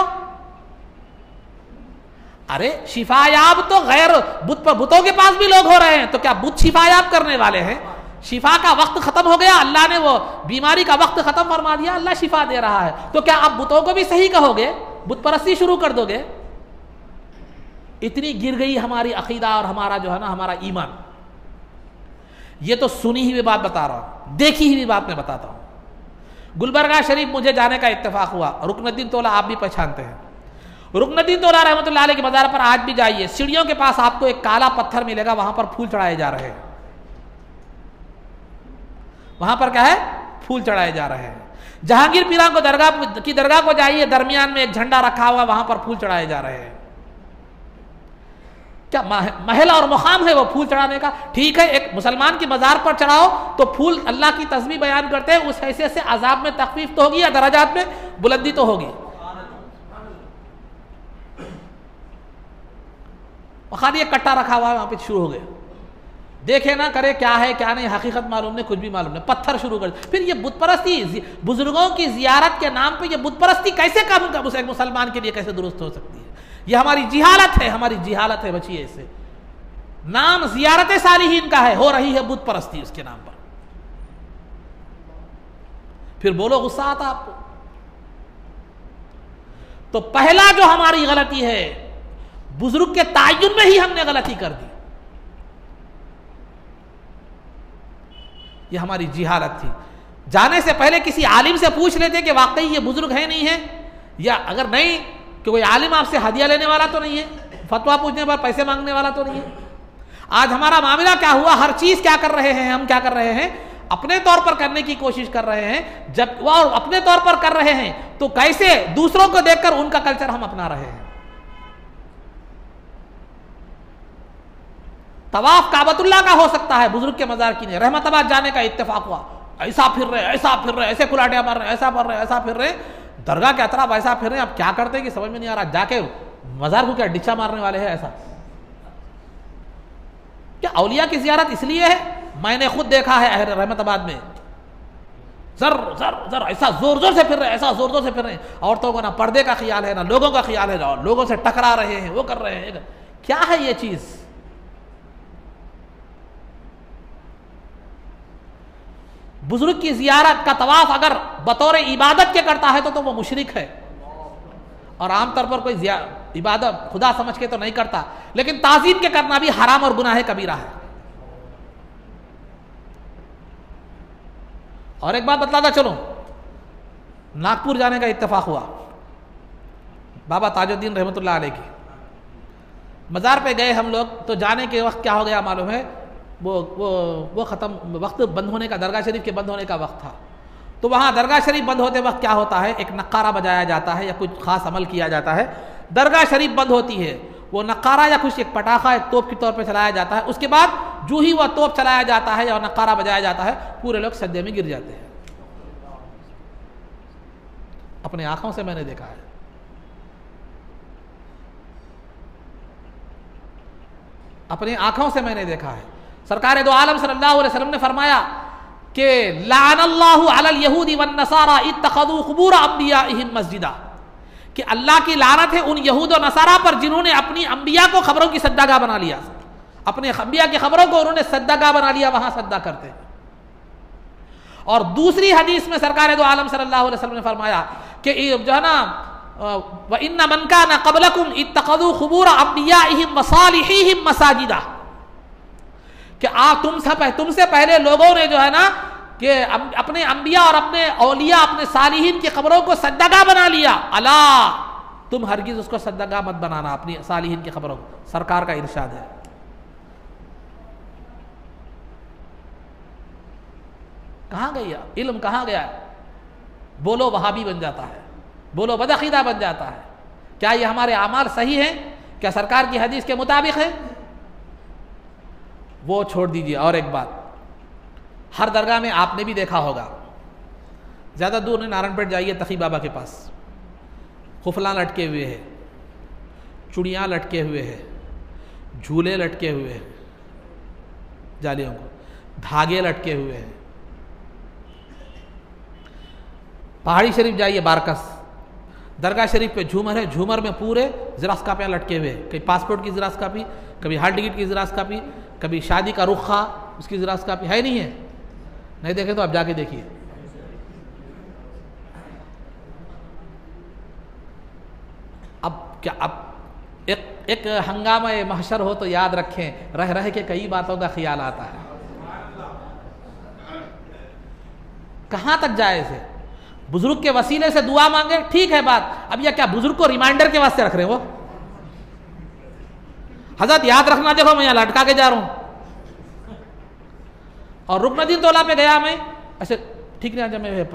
अरे शिफायाब तो गैर बुतों के पास भी लोग हो रहे हैं, तो क्या बुत शिफायाब करने वाले हैं? शिफा का वक्त खत्म हो गया, अल्लाह ने वो बीमारी का वक्त खत्म फरमा दिया, अल्लाह शिफा दे रहा है, तो क्या आप बुतों को भी सही कहोगे, बुत परस्ती शुरू कर दोगे? इतनी गिर गई हमारी अकीदा और हमारा जो है ना हमारा ईमान। ये तो सुनी हुई बात बता रहा हूं, देखी हुई बात मैं बताता हूं। गुलबर्गा शरीफ मुझे जाने का इत्तेफाक हुआ, रुकनुद्दीन तौला आप भी पहचानते हैं, रुकनुद्दीन तौला रहमतुल्लाह अलैह की मज़ार पर आज भी जाइए, सीढ़ियों के पास आपको एक काला पत्थर मिलेगा, वहां पर फूल चढ़ाए जा रहे हैं, वहां पर क्या है, फूल चढ़ाए जा रहे हैं। जहांगीर पीरा को दरगाह को जाइए, दरमियान में एक झंडा रखा हुआ, वहां पर फूल चढ़ाए जा रहे हैं। क्या महल और मुकाम है वो फूल चढ़ाने का? ठीक है, एक मुसलमान की मज़ार पर चढ़ाओ तो फूल अल्लाह की तस्बीह बयान करते हैं, उस हैसियत से अजाब में तखफीफ तो होगी या दराजात में बुलंदी तो होगी। और खाली एक कट्टा रखा हुआ है, वहाँ पे शुरू हो गए, देखे ना करे क्या है क्या नहीं, हकीकत मालूम नहीं, कुछ भी मालूम नहीं, पत्थर शुरू कर। फिर ये बुत परस्ती, बुजुर्गों की जियारत के नाम पे ये बुत परस्ती कैसे काम का एक मुसलमान के लिए कैसे दुरुस्त हो सकती है? ये हमारी जिहालत है, हमारी जिहालत है, बचिए इससे। नाम जियारत सालिहीन का है, हो रही है बुत परस्ती उसके नाम पर। फिर बोलो गुस्सा आता आपको? तो पहला जो हमारी गलती है, बुजुर्ग के तायुन में ही हमने गलती कर दी, ये हमारी जिहालत थी। जाने से पहले किसी आलिम से पूछ लेते कि वाकई ये बुजुर्ग है नहीं है, या अगर नहीं कि कोई आलिम आपसे हदिया लेने वाला तो नहीं है, फतवा पूछने पर पैसे मांगने वाला तो नहीं है। आज हमारा मामला क्या हुआ, हर चीज क्या कर रहे हैं हम, क्या कर रहे हैं, अपने तौर पर करने की कोशिश कर रहे हैं। जब वह अपने तौर पर कर रहे हैं तो कैसे दूसरों को देखकर उनका कल्चर हम अपना रहे हैं। तवाफ काबतुल्लाह का हो सकता है, बुजुर्ग के मजार की नहीं। रहमताबाद जाने का इत्तेफाक हुआ, ऐसा फिर रहे, ऐसा फिर रहे, ऐसे कुलाटियां मार रहे, ऐसा मार रहे, ऐसा फिर रहे, दरगाह के अतराफ ऐसा फिर रहे। अब क्या करते हैं कि समझ में नहीं आ रहा, जाके मजार को क्या डिच्चा मारने वाले हैं? ऐसा क्या औलिया की जियारत इसलिए है? मैंने खुद देखा है रहमताबाद में, जर जर जर ऐसा जोर जोर से फिर रहे, ऐसा जोर जोर से फिर रहे। औरतों को ना पर्दे का ख्याल है, ना लोगों का ख्याल है, ना लोगों से टकरा रहे हैं, वो कर रहे हैं। क्या है ये चीज? बुजुर्ग की जियारत का तवाफ अगर बतौर इबादत के करता है तो वो मुशरिक है, और आमतौर पर कोई इबादत खुदा समझ के तो नहीं करता, लेकिन ताजीम के करना भी हराम और गुनाह कबीरा है। और एक बात बतलाता चलो, नागपुर जाने का इत्तेफाक हुआ, बाबा ताजुद्दीन रहमतुल्लाह अलैह की मज़ार पे गए हम लोग। तो जाने के वक्त क्या हो गया मालूम है, वो ख़त्म, वक्त बंद होने का, दरगाह शरीफ के बंद होने का वक्त था। तो वहाँ दरगाह शरीफ बंद होते वक्त क्या होता है, एक नक्कारा बजाया जाता है या कुछ ख़ास अमल किया जाता है। दरगाह शरीफ बंद होती है, वो नक्कारा या कुछ एक पटाखा एक तोप के तौर पे चलाया जाता है। उसके बाद जो ही वह तोप चलाया जाता है या नक्कारा बजाया जाता है, पूरे लोग सज्जे में गिर जाते हैं। अपने आंखों से मैंने देखा है। अपनी आंखों से मैंने देखा है। सरकार दो आलम सल्लल्लाहु अलैहि वसल्लम ने फरमाया कि लानल्लाहु अलल यहूदी वन नसारा इत्तखज़ू क़ुबूर अंबियाइहिम मस्जिदा, कि अल्लाह की लानत है उन यहूद और नसारा पर जिन्होंने अपनी अंबिया को खबरों की सद्दागाह बना लिया। अपने अंबिया की खबरों को उन्होंने सद्दागाह बना लिया, वहां सद्दा करते हैं। और दूसरी हदीस में सरकार दो आलम सल्लल्लाहु अलैहि वसल्लम ने फरमाया कि जो है ना, व इन्ना मन काना क़ब्लकुम इत्तखज़ू क़ुबूर अंबियाइहिम व सालिहीहिम मसाजिदा, कि तुमसे पहले लोगों ने जो है ना कि अपने अंबिया और अपने औलिया, अपने सालिहीन की खबरों को सद्दागाह बना लिया। अला तुम हरगिज उसको सद्दागाह मत बनाना, अपनी सालिहीन की खबरों को। सरकार का इरशाद है। कहाँ गई इल्म, कहाँ गया? बोलो वहाबी बन जाता है, बोलो बदअकीदा बन जाता है। क्या ये हमारे आमाल सही हैं? क्या सरकार की हदीस के मुताबिक है? वो छोड़ दीजिए। और एक बात, हर दरगाह में आपने भी देखा होगा, ज़्यादा दूर नहीं, नारायणपेट जाइए तकी बाबा के पास, खुफला लटके हुए हैं, चूड़ियाँ लटके हुए हैं, झूले लटके हुए हैं, जालियों को धागे लटके हुए हैं। पहाड़ी शरीफ जाइए, बारकस दरगाह शरीफ पे झूमर है, झूमर में पूरे ज़ेरॉक्स कापियाँ लटके हुए हैं। कभी पासपोर्ट की ज़ेरॉक्स कापी, कभी हाल टिकट की ज़ेरॉक्स कापी, कभी शादी का रुखा उसकी ज़ेरॉक्स कापी। है नहीं है? नहीं देखे तो आप जाके देखिए। अब क्या, अब एक हंगामा महशर हो तो याद रखें, रह रह के कई बातों का ख्याल आता है। कहाँ तक जाए इसे? बुजुर्ग के वसीले से दुआ मांगे, ठीक है बात। अब यह क्या बुजुर्ग को रिमाइंडर के वास्ते रख रहे हैं? वो हजरत याद रखना, देखो मैं यहाँ लटका के जा रहा हूँ। और रुकनुद्दीन तौला पे गया मैं, ऐसे ठीक नहीं, जब मैं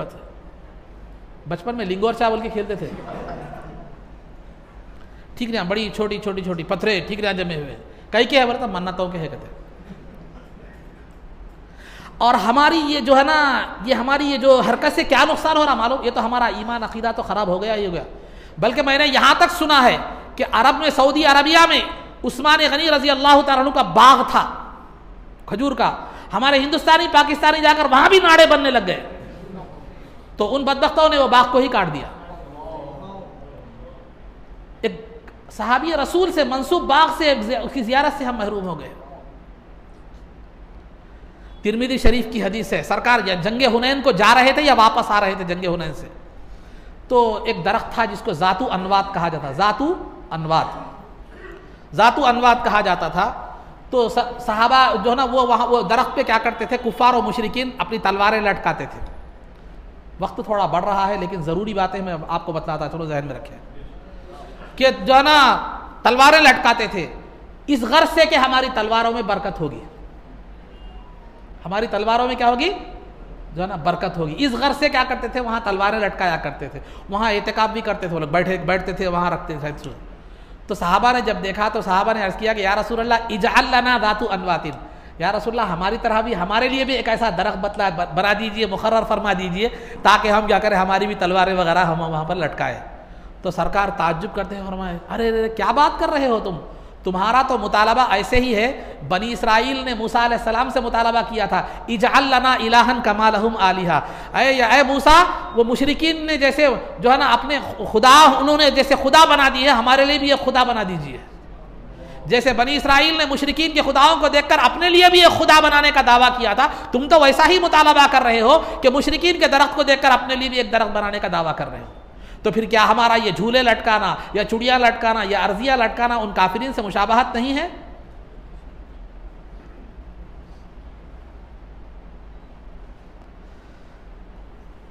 बचपन में लिंगोर चावल के खेलते थे, ठीक नहीं, बड़ी छोटी छोटी छोटी पत्थरे ठीक नहीं जमे हुए, कई के है बरता मन्नतों के है कहते। और हमारी ये जो है ना, ये हमारी ये जो हरकत से क्या नुकसान हो रहा मालूम? ये तो हमारा ईमान अकीदा तो खराब हो गया ही हो गया। बल्कि मैंने यहाँ तक सुना है कि अरब में, सऊदी अरबिया में उस्मान गनी रजी अल्लाह तआला अन्हु का बाग था खजूर का, हमारे हिंदुस्तानी पाकिस्तानी जाकर वहां भी नाड़े बनने लग गए, तो उन बदबख्तों ने वो बाग को ही काट दिया। एक सहाबी रसूल से मंसूब बाग से उसकी ज़ियारत से हम महरूम हो गए। तिरमिज़ी शरीफ की हदीस है, सरकार जंगे हुनैन को जा रहे थे या वापस आ रहे थे जंगे हुनैन से, तो एक दरख्त था जिसको ज़ातु अनवात कहा जाता, ज़ातु अनवात कहा जाता था। तो सहाबा जो है ना वो वहाँ वो दरख्त पे क्या करते थे, कुफ़ार और मुशरिकीन अपनी तलवारें लटकाते थे। वक्त थोड़ा बढ़ रहा है लेकिन ज़रूरी बातें मैं आपको बताता, चलो जहन में रखें कि जो है ना तलवारें लटकाते थे इस गर्ज से कि हमारी तलवारों में बरकत होगी, हमारी तलवारों में क्या होगी, जो है ना बरकत होगी। इस गर्ज से क्या करते थे, वहाँ तलवारें लटकाया करते थे, वहाँ एहतिकाफ भी करते थे, वो लोग बैठते थे वहाँ रखते थे। तो सहाबा ने जब देखा तो सहाबा ने अर्ज़ किया कि या रसूल अल्लाह इजअल लना ज़ातु अनवातिन, या रसूल अल्लाह हमारी तरह भी, हमारे लिए भी एक ऐसा दरख्त बना दीजिए, मुकर्रर फरमा दीजिए, ताकि हम क्या करें, हमारी भी तलवारें वगैरह हम वहाँ पर लटकाएं। तो सरकार ताज्जुब करते हैं, फरमाए अरे अरे क्या बात कर रहे हो तुम, तुम्हारा तो मुतालबा ऐसे ही है, बनी इसराइल ने मूसा अलैहिस्सलाम से मुतालबा किया था, इजअल लना इलाहन कमा लहुम आलिहा, ऐ मूसा वो मुशरिकीन ने जैसे जो है ना अपने खुदा उन्होंने जैसे खुदा बना दिए, हमारे लिए भी एक खुदा बना दीजिए। जैसे बनी इसराइल ने मुशरिकीन के खुदाओं को देखकर अपने लिए भी एक खुदा बनाने का दावा किया था, तुम तो वैसा ही मुतालबा कर रहे हो कि मुशरिकीन के दरख्त को देखकर अपने लिए भी एक दरख्त बनाने का दावा कर रहे हो। तो फिर क्या हमारा ये झूले लटकाना या चुड़िया लटकाना या अर्जिया लटकाना उन काफिरीन से मुशाबहत नहीं है?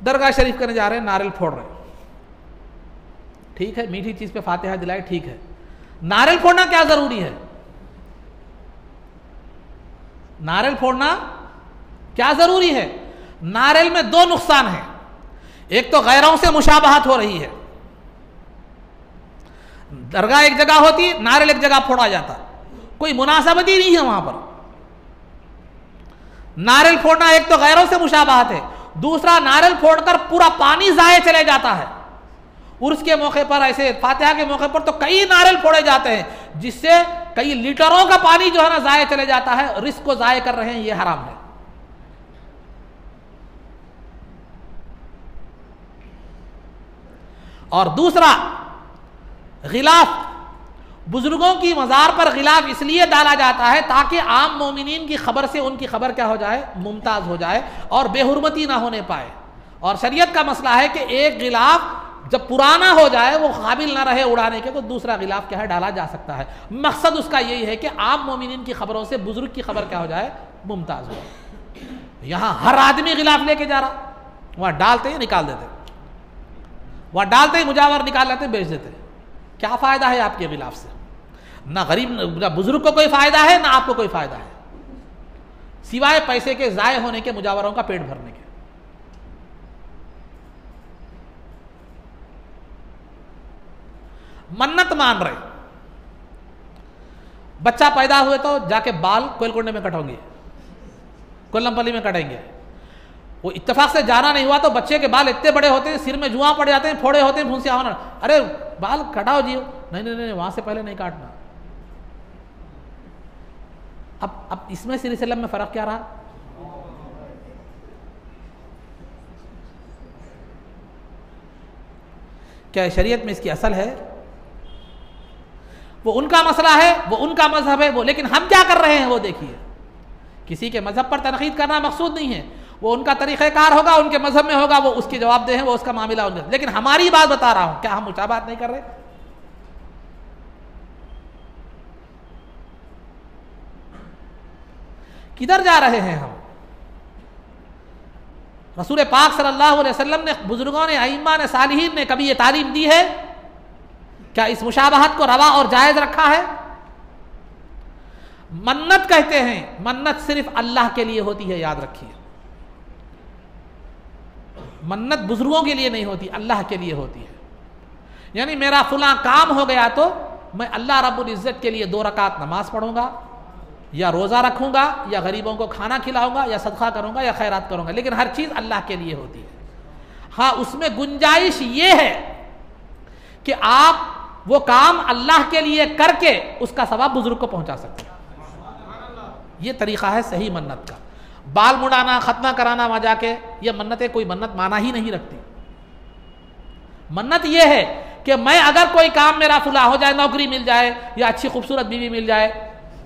दरगाह शरीफ करने जा रहे हैं, नारियल फोड़ रहे हैं, ठीक है, मीठी चीज पे फातिहा दिलाए, ठीक है, नारियल फोड़ना क्या जरूरी है? नारियल फोड़ना क्या जरूरी है? नारियल में दो नुकसान है, एक तो गैरों से मुशाबहत हो रही है, दरगाह एक जगह होती, नारियल एक जगह फोड़ा जाता, कोई मुनासबत ही नहीं है वहां पर। नारियल फोड़ना एक तो गैरों से मुशाबहत है, दूसरा नारियल फोड़कर पूरा पानी जाए चले जाता है। उर्स के मौके पर, ऐसे फातिहा के मौके पर तो कई नारियल फोड़े जाते हैं जिससे कई लीटरों का पानी जो है ना जाए चले जाता है, रिस्क को जाए कर रहे हैं, ये हराम है। और दूसरा गिलाफ, बुजुर्गों की मज़ार पर गिलाफ इसलिए डाला जाता है ताकि आम मोमिनीन की खबर से उनकी खबर क्या हो जाए, मुमताज़ हो जाए और बेहुरमती ना होने पाए। और शरीयत का मसला है कि एक गिलाफ जब पुराना हो जाए, वो काबिल ना रहे उड़ाने के, तो दूसरा गिलाफ क्या है, डाला जा सकता है। मकसद उसका यही है कि आम मोमिनीन की खबरों से बुजुर्ग की खबर क्या हो जाए, मुमताज़ हो। यहाँ हर आदमी गिलाफ लेके जा रहा, वहाँ डालते ही निकाल देते, वहाँ डालते ही मुजावर निकाल लेते, बेच देते। क्या फ़ायदा है आपके गिलाफ से? ना गरीब ना बुजुर्ग को कोई फ़ायदा है, ना आपको कोई फ़ायदा है, सिवाय पैसे के ज़ाय होने के, मुजावरों का पेट भरने के। मन्नत मान रहे, बच्चा पैदा हुए तो जाके बाल कोयलकोंडे में कटोगे, कोल्लमपल्ली में कटेंगे। वो इत्तेफाक से जाना नहीं हुआ तो बच्चे के बाल इतने बड़े होते हैं, सिर में जुआ पड़ जाते हैं, फोड़े होते हैं, फुंसिया होना, अरे बाल कटाओ जी, नहीं नहीं नहीं, वहां से पहले नहीं काटना। अब इसमें सिलसिले में फर्क क्या रहा? क्या शरीयत में इसकी असल है? वो उनका मसला है, वो उनका मजहब है, वो, लेकिन हम क्या कर रहे हैं वो देखिए। किसी के मजहब पर तनकीद करना मकसूद नहीं है, वो उनका तरीक़ेकार होगा, उनके मजहब में होगा, वो उसकी जवाबदेह है, वो उसका मामला उनका। लेकिन हमारी बात बता रहा हूं, क्या हम मुशाबहत नहीं कर रहे? किधर जा रहे हैं हम? रसूल पाक सल्लल्लाहु अलैहि वसल्लम ने, बुजुर्गों ने, अइम्मा ने, सालिहीन ने कभी ये तालीम दी है? क्या इस मुशाबहत को रवा और जायज रखा है? मन्नत कहते हैं, मन्नत सिर्फ अल्लाह के लिए होती है, याद रखिए। मन्नत बुजुर्गों के लिए नहीं होती, अल्लाह के लिए होती है। यानी मेरा फुला काम हो गया तो मैं अल्लाह रब्बुल इज़्ज़त के लिए 2 रकात नमाज पढ़ूंगा, या रोज़ा रखूंगा, या गरीबों को खाना खिलाऊंगा, या सदका करूंगा, या खैरात करूंगा, लेकिन हर चीज़ अल्लाह के लिए होती है। हाँ, उसमें गुंजाइश ये है कि आप वो काम अल्लाह के लिए करके उसका सवाब बुजुर्ग को पहुंचा सकते हैं। ये तरीका है सही मन्नत का। बाल मुड़ाना, खतना कराना वहां जाके, ये मन्नतें कोई मन्नत माना ही नहीं रखती। मन्नत ये है कि मैं अगर कोई काम मेरा फुला हो जाए, नौकरी मिल जाए या अच्छी खूबसूरत बीवी मिल जाए,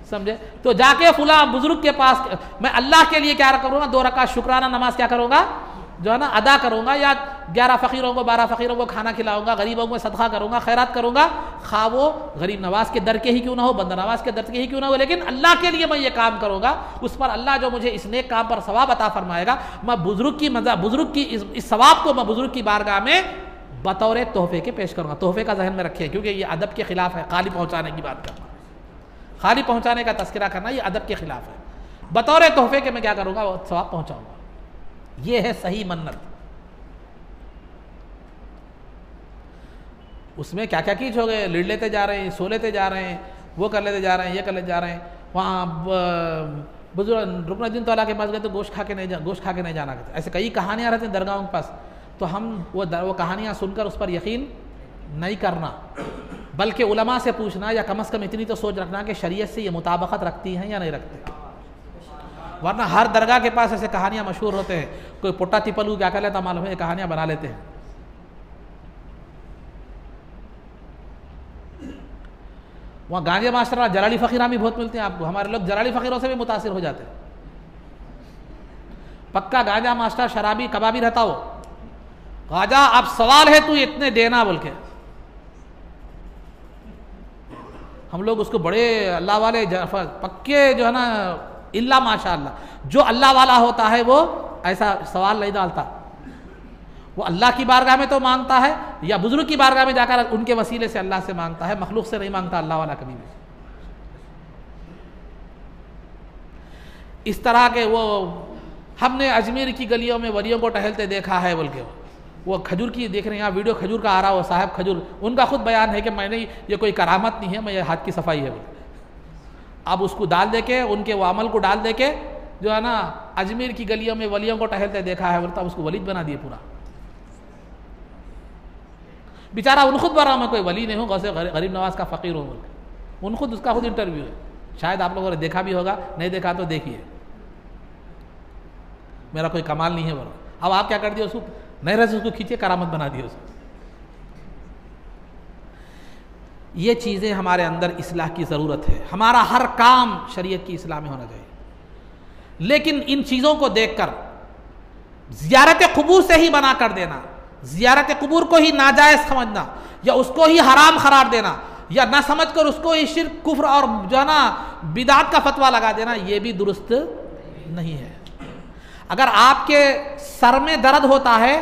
समझे, तो जाके फुला बुजुर्ग के पास मैं अल्लाह के लिए क्या करूँगा, 2 रकात शुक्राना नमाज क्या करूँगा, जो है ना अदा करूँगा, या 11 फ़कीरों को 12 फ़कीरों को खाना खिलाऊंगा, गरीबों को सदका करूँगा, खैरात करूँगा, खा वो गरीब नवाज के दर के ही क्यों ना हो, बंदा नवाज के दर के ही क्यों ना हो, लेकिन अल्लाह के लिए मैं ये काम करूँगा। उस पर अल्लाह जो मुझे इस नेक काम पर सवाब अता फरमाएगा, मैं बुजुर्ग की इस सवाब को मैं बुजुर्ग की बारगाह में बतौर तोहफे के पेश करूँगा। तोहफे का जहन में रखिए, क्योंकि ये अदब के खिलाफ है। खाली पहुँचाने की बात करना, खाली पहुँचाने का तस्करा करना, ये अदब के खिलाफ है। बतौर तोहफे के मैं क्या करूँगा, वो सवाब पहुँचाऊँगा। ये है सही मन्नत। उसमें क्या क्या कीच हो गए, लिड़ लेते जा रहे हैं, सो लेते जा रहे हैं, वो कर लेते जा रहे हैं, ये कर लेते जा रहे हैं। वहाँ बुजुर्ग रुकनुद्दीन तौला के पास गए तो गोश्त खा के नहीं जाना कहते। ऐसे कई कहानियाँ रहती हैं दरगाहों के पास, तो हम वो कहानियाँ सुनकर उस पर यकीन नहीं करना, बल्कि उलमा से पूछना, या कम से कम इतनी तो सोच रखना कि शरीयत से ये मुताबकत रखती हैं या नहीं रखती। वरना हर दरगाह के पास ऐसे कहानियाँ मशहूर होते हैं। कोई पुट्टा तिपलू क्या कर लेता मालूम है, कहानियाँ बना लेते हैं। वहाँ गांजे मास्टर जलाली फ़कीरान भी बहुत मिलते हैं आपको। हमारे लोग जलाली फ़कीरों से भी मुतासिर हो जाते हैं। पक्का गांजा मास्टर शराबी कबाबी रहता हो, गाजा अब सवाल है तू इतने देना बोल के, हम लोग उसको बड़े अल्लाह वाले पक्के जो है ना, इल्ला माशाअल्लाह जो अल्लाह वाला होता है वो ऐसा सवाल नहीं डालता। वो अल्लाह की बारगाह में तो मांगता है, या बुजुर्ग की बारगाह में जाकर उनके वसीले से अल्लाह से मांगता है, मखलूक से नहीं मांगता अल्लाह वाला कभी भी। इस तरह के वो हमने अजमेर की गलियों में वलियों को टहलते देखा है बोल के, वो खजूर की देख रहे हैं, यहाँ वीडियो खजूर का आ रहा हो, साहब खजूर, उनका खुद बयान है कि मैंने ये कोई करामत नहीं है, मैं ये हाथ की सफाई है बोल। अब उसको डाल दे के, उनके वो अमल को डाल दे के जो है ना, अजमेर की गलियों में वलियों को टहलते देखा है बोलता, उसको वलीद बना दिए पूरा। बेचारा उन खुद बरा मैं कोई वली नहीं हूँ, गौसे गरीब नवाज का फ़कीर हूँ बोल, उन खुद उसका खुद इंटरव्यू है, शायद आप लोगों ने देखा भी होगा, नहीं देखा तो देखिए। मेरा कोई कमाल नहीं है बोलो। अब आप क्या कर दिए, उसको नहीं रहे उसको खींचे करामत बना दिए उसको। ये चीज़ें हमारे अंदर इस्लाह की ज़रूरत है। हमारा हर काम शरीयत की इस्लाह में होना चाहिए। लेकिन इन चीज़ों को देखकर ज़ियारत क़ुबूर से ही बना कर देना, ज़ियारत क़ुबूर को ही नाजायज़ समझना, या उसको ही हराम करार देना, या ना समझ कर उसको ही शिर्क, कुफ्र और जो है ना बिदात का फतवा लगा देना, ये भी दुरुस्त नहीं है। अगर आपके सर में दर्द होता है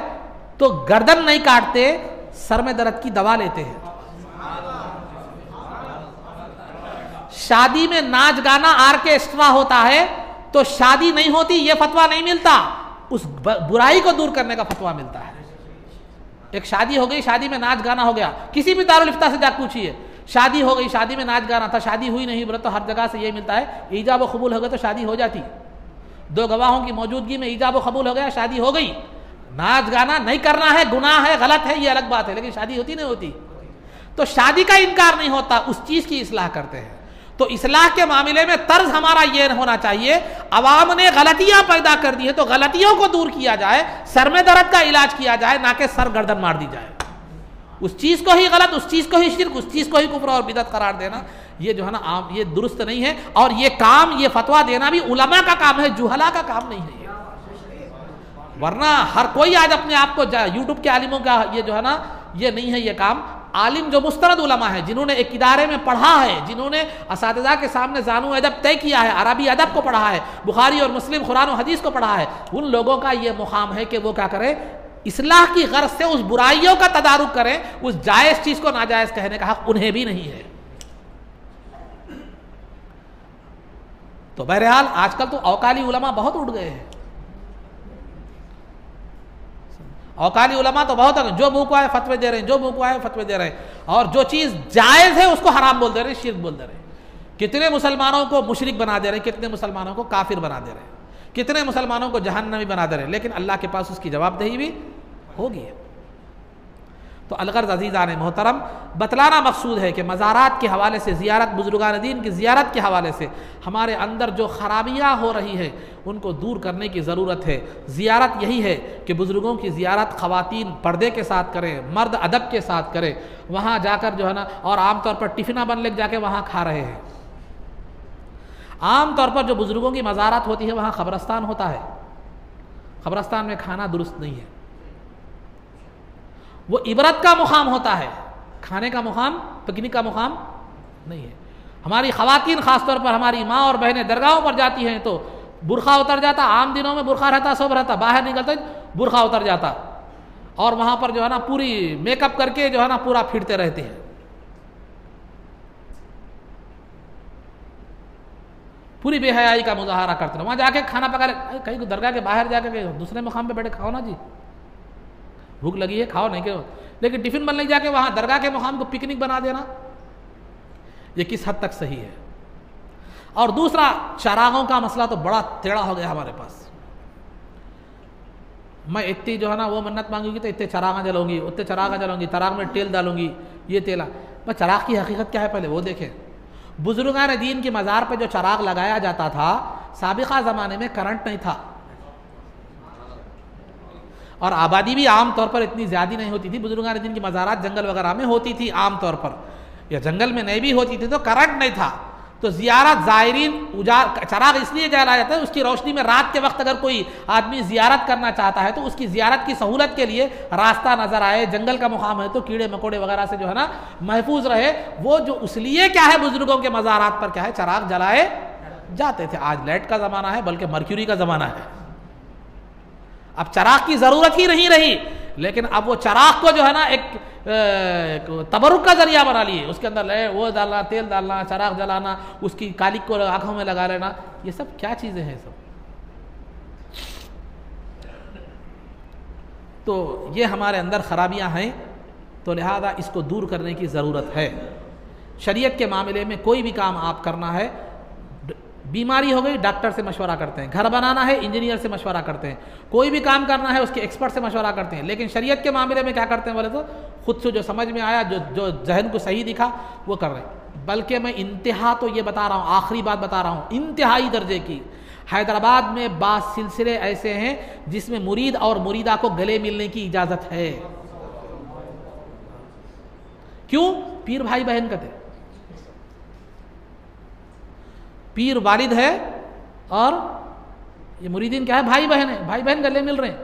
तो गर्दन नहीं काटते, सर में दर्द की दवा लेते हैं। शादी में नाच गाना ऑर्केस्ट्रा होता है तो शादी नहीं होती, ये फतवा नहीं मिलता, उस बुराई को दूर करने का फतवा मिलता है। एक शादी हो गई, शादी में नाच गाना हो गया, किसी भी दारुल इफ्ता से जाकर पूछिए, शादी हो गई, शादी में नाच गाना था, शादी हुई नहीं बोले तो हर जगह से ये मिलता है, ईजाब व कबूल हो गया तो शादी हो जाती, 2 गवाहों की मौजूदगी में ईजाब व कबूल हो गया, शादी हो गई। नाच गाना नहीं करना है, गुनाह है, गलत है, ये अलग बात है, लेकिन शादी होती नहीं होती। तो शादी का इनकार नहीं होता, उस चीज़ की इस्लाह करते हैं। तो इस्लाह के मामले में तर्ज हमारा ये होना चाहिए, अवाम ने गलतियां पैदा कर दी है तो गलतियों को दूर किया जाए, सर में दर्द का इलाज किया जाए, ना कि सर गर्दन मार दी जाए। उस चीज़ को ही गलत, उस चीज़ को ही शिर्क, उस चीज़ को ही कुफ्र और बिदअत करार देना, ये जो है ना आम, ये दुरुस्त नहीं है। और ये काम, ये फतवा देना भी उलमा का काम है, जुहला का काम नहीं है। वरना हर कोई आज अपने आप को यूट्यूब के आलिमों का ये जो है ना, ये नहीं है ये काम। आलिम जो मुस्तरद उलमा है, जिन्होंने एक इदारे में पढ़ा है, जिन्होंने असातिज़ा के सामने ज़ानू अदब तय किया है, अरबी अदब को पढ़ा है, बुखारी और मुस्लिम, कुरान और हदीस को पढ़ा है, उन लोगों का ये मुकाम है कि वो क्या करें, इस्लाह की गर्ज से उस बुराइयों का तदारुक करें, उस जायज़ चीज़ को नाजायज़ कहने का हक उन्हें भी नहीं है। तो बहरहाल आजकल तो अवकाली उलमा बहुत उठ गए हैं। अवकाली उलमा तो बहुत है, जो मुँह को आए फतवे दे रहे हैं, जो मुँह को आए फतवे दे रहे हैं, और जो चीज़ जायज़ है उसको हराम बोल दे रहे हैं, शिर्क बोल दे रहे हैं। कितने मुसलमानों को मुशरिक बना दे रहे हैं, कितने मुसलमानों को काफिर बना दे रहे हैं, कितने मुसलमानों को जहन्नमी बना दे रहे हैं, लेकिन अल्लाह के पास उसकी जवाबदेही भी होगी। तो अलगर्ज़ अज़ीज़ान मोहतरम, बतलाना मकसूद है कि मज़ारात के हवाले से, ज़ियारत बुज़ुर्गान दीन की ज़ियारत के हवाले से हमारे अंदर जो ख़राबियाँ हो रही है उनको दूर करने की ज़रूरत है। ज़ियारत यही है कि बुज़ुर्गों की ज़ियारत ख़वातीन पर्दे के साथ करें, मर्द अदब के साथ करें, वहाँ जाकर जो है ना, और आम तौर पर टिफ़िना बन लेके जाके वहाँ खा रहे हैं। आम तौर पर जो बुज़ुर्गों की मज़ारत होती है वहाँ क़ब्रस्तान होता है, क़ब्रस्तान में खाना दुरुस्त नहीं है, वो इबरत का मुकाम होता है, खाने का मुकाम, पिकनिक का मुकाम नहीं है। हमारी ख़वातीन ख़ासतौर पर हमारी माँ और बहनें दरगाहों पर जाती हैं तो बुरखा उतर जाता, आम दिनों में बुरखा रहता, सब रहता, बाहर निकलते बुरखा उतर जाता, और वहाँ पर जो है ना पूरी मेकअप करके जो है ना पूरा फिरते रहते हैं। पूरी बेहयाई का मुजाहरा करते हैं। वहाँ जाके खाना पका ले, कहीं दरगाह के बाहर जाके दूसरे मुकाम पे बैठे खाओ ना जी, भूख लगी है खाओ, नहीं क्यों, लेकिन टिफिन बनने जाके वहाँ दरगाह के मुकाम को पिकनिक बना देना, ये किस हद तक सही है। और दूसरा, चरागों का मसला तो बड़ा टेढ़ा हो गया हमारे पास। मैं इतनी जो है ना वो मन्नत मांगूंगी तो इतने चरागा जलाऊंगी, उतने चरागा जलाऊंगी, चराग में तेल डालूंगी, ये तेला। मैं चराग की हकीकत क्या है पहले वो देखें। बुजुर्गान दीन की मज़ार पे जो चराग लगाया जाता था, साबिक़ा ज़माने में करंट नहीं था और आबादी भी आम तौर पर इतनी ज़्यादा नहीं होती थी। बुजुर्गान दीन की मज़ारात जंगल वगैरह में होती थी आम तौर पर, या जंगल में नहीं भी होती थी तो करंट नहीं था, तो ज़ियारत ज़ायरीन चराग इसलिए जलाया जाता है, उसकी रोशनी में रात के वक्त अगर कोई आदमी ज़ियारत करना चाहता है तो उसकी ज़ियारत की सहूलत के लिए रास्ता नज़र आए, जंगल का मुकाम है तो कीड़े मकोड़े वगैरह से जो है ना महफूज रहे। वो जो उसलिए क्या है बुजुर्गों के मज़ारात पर क्या है चराग जलाए जाते थे। आज लाइट का ज़माना है, बल्कि मर्क्यूरी का ज़माना है, अब चराग की ज़रूरत ही नहीं रही, लेकिन अब वो चराग को जो है ना एक तबरुक का जरिया बना लिए, उसके अंदर वो डालना, तेल डालना, चराग जलाना, उसकी कालिक को आंखों में लगा लेना, ये सब क्या चीज़ें हैं सब। तो ये हमारे अंदर खराबियां हैं, तो लिहाजा इसको दूर करने की ज़रूरत है। शरीयत के मामले में कोई भी काम आप करना है, बीमारी हो गई डॉक्टर से मशवरा करते हैं, घर बनाना है इंजीनियर से मशवरा करते हैं, कोई भी काम करना है उसके एक्सपर्ट से मशवरा करते हैं। लेकिन शरीयत के मामले में क्या करते हैं बोले तो खुद से जो समझ में आया, जो जहन को सही दिखा वो कर रहे हैं। बल्कि मैं इंतहा तो ये बता रहा हूँ, आखिरी बात बता रहा हूँ, इंतहाई दर्जे की हैदराबाद में बाज़ सिलसिले ऐसे हैं जिसमें मुरीद और मुरीदा को गले मिलने की इजाज़त है। क्यों? पीर भाई बहन कहते, पीर वालिद है और ये मुरीदीन क्या है भाई बहन है, भाई बहन गले मिल रहे हैं,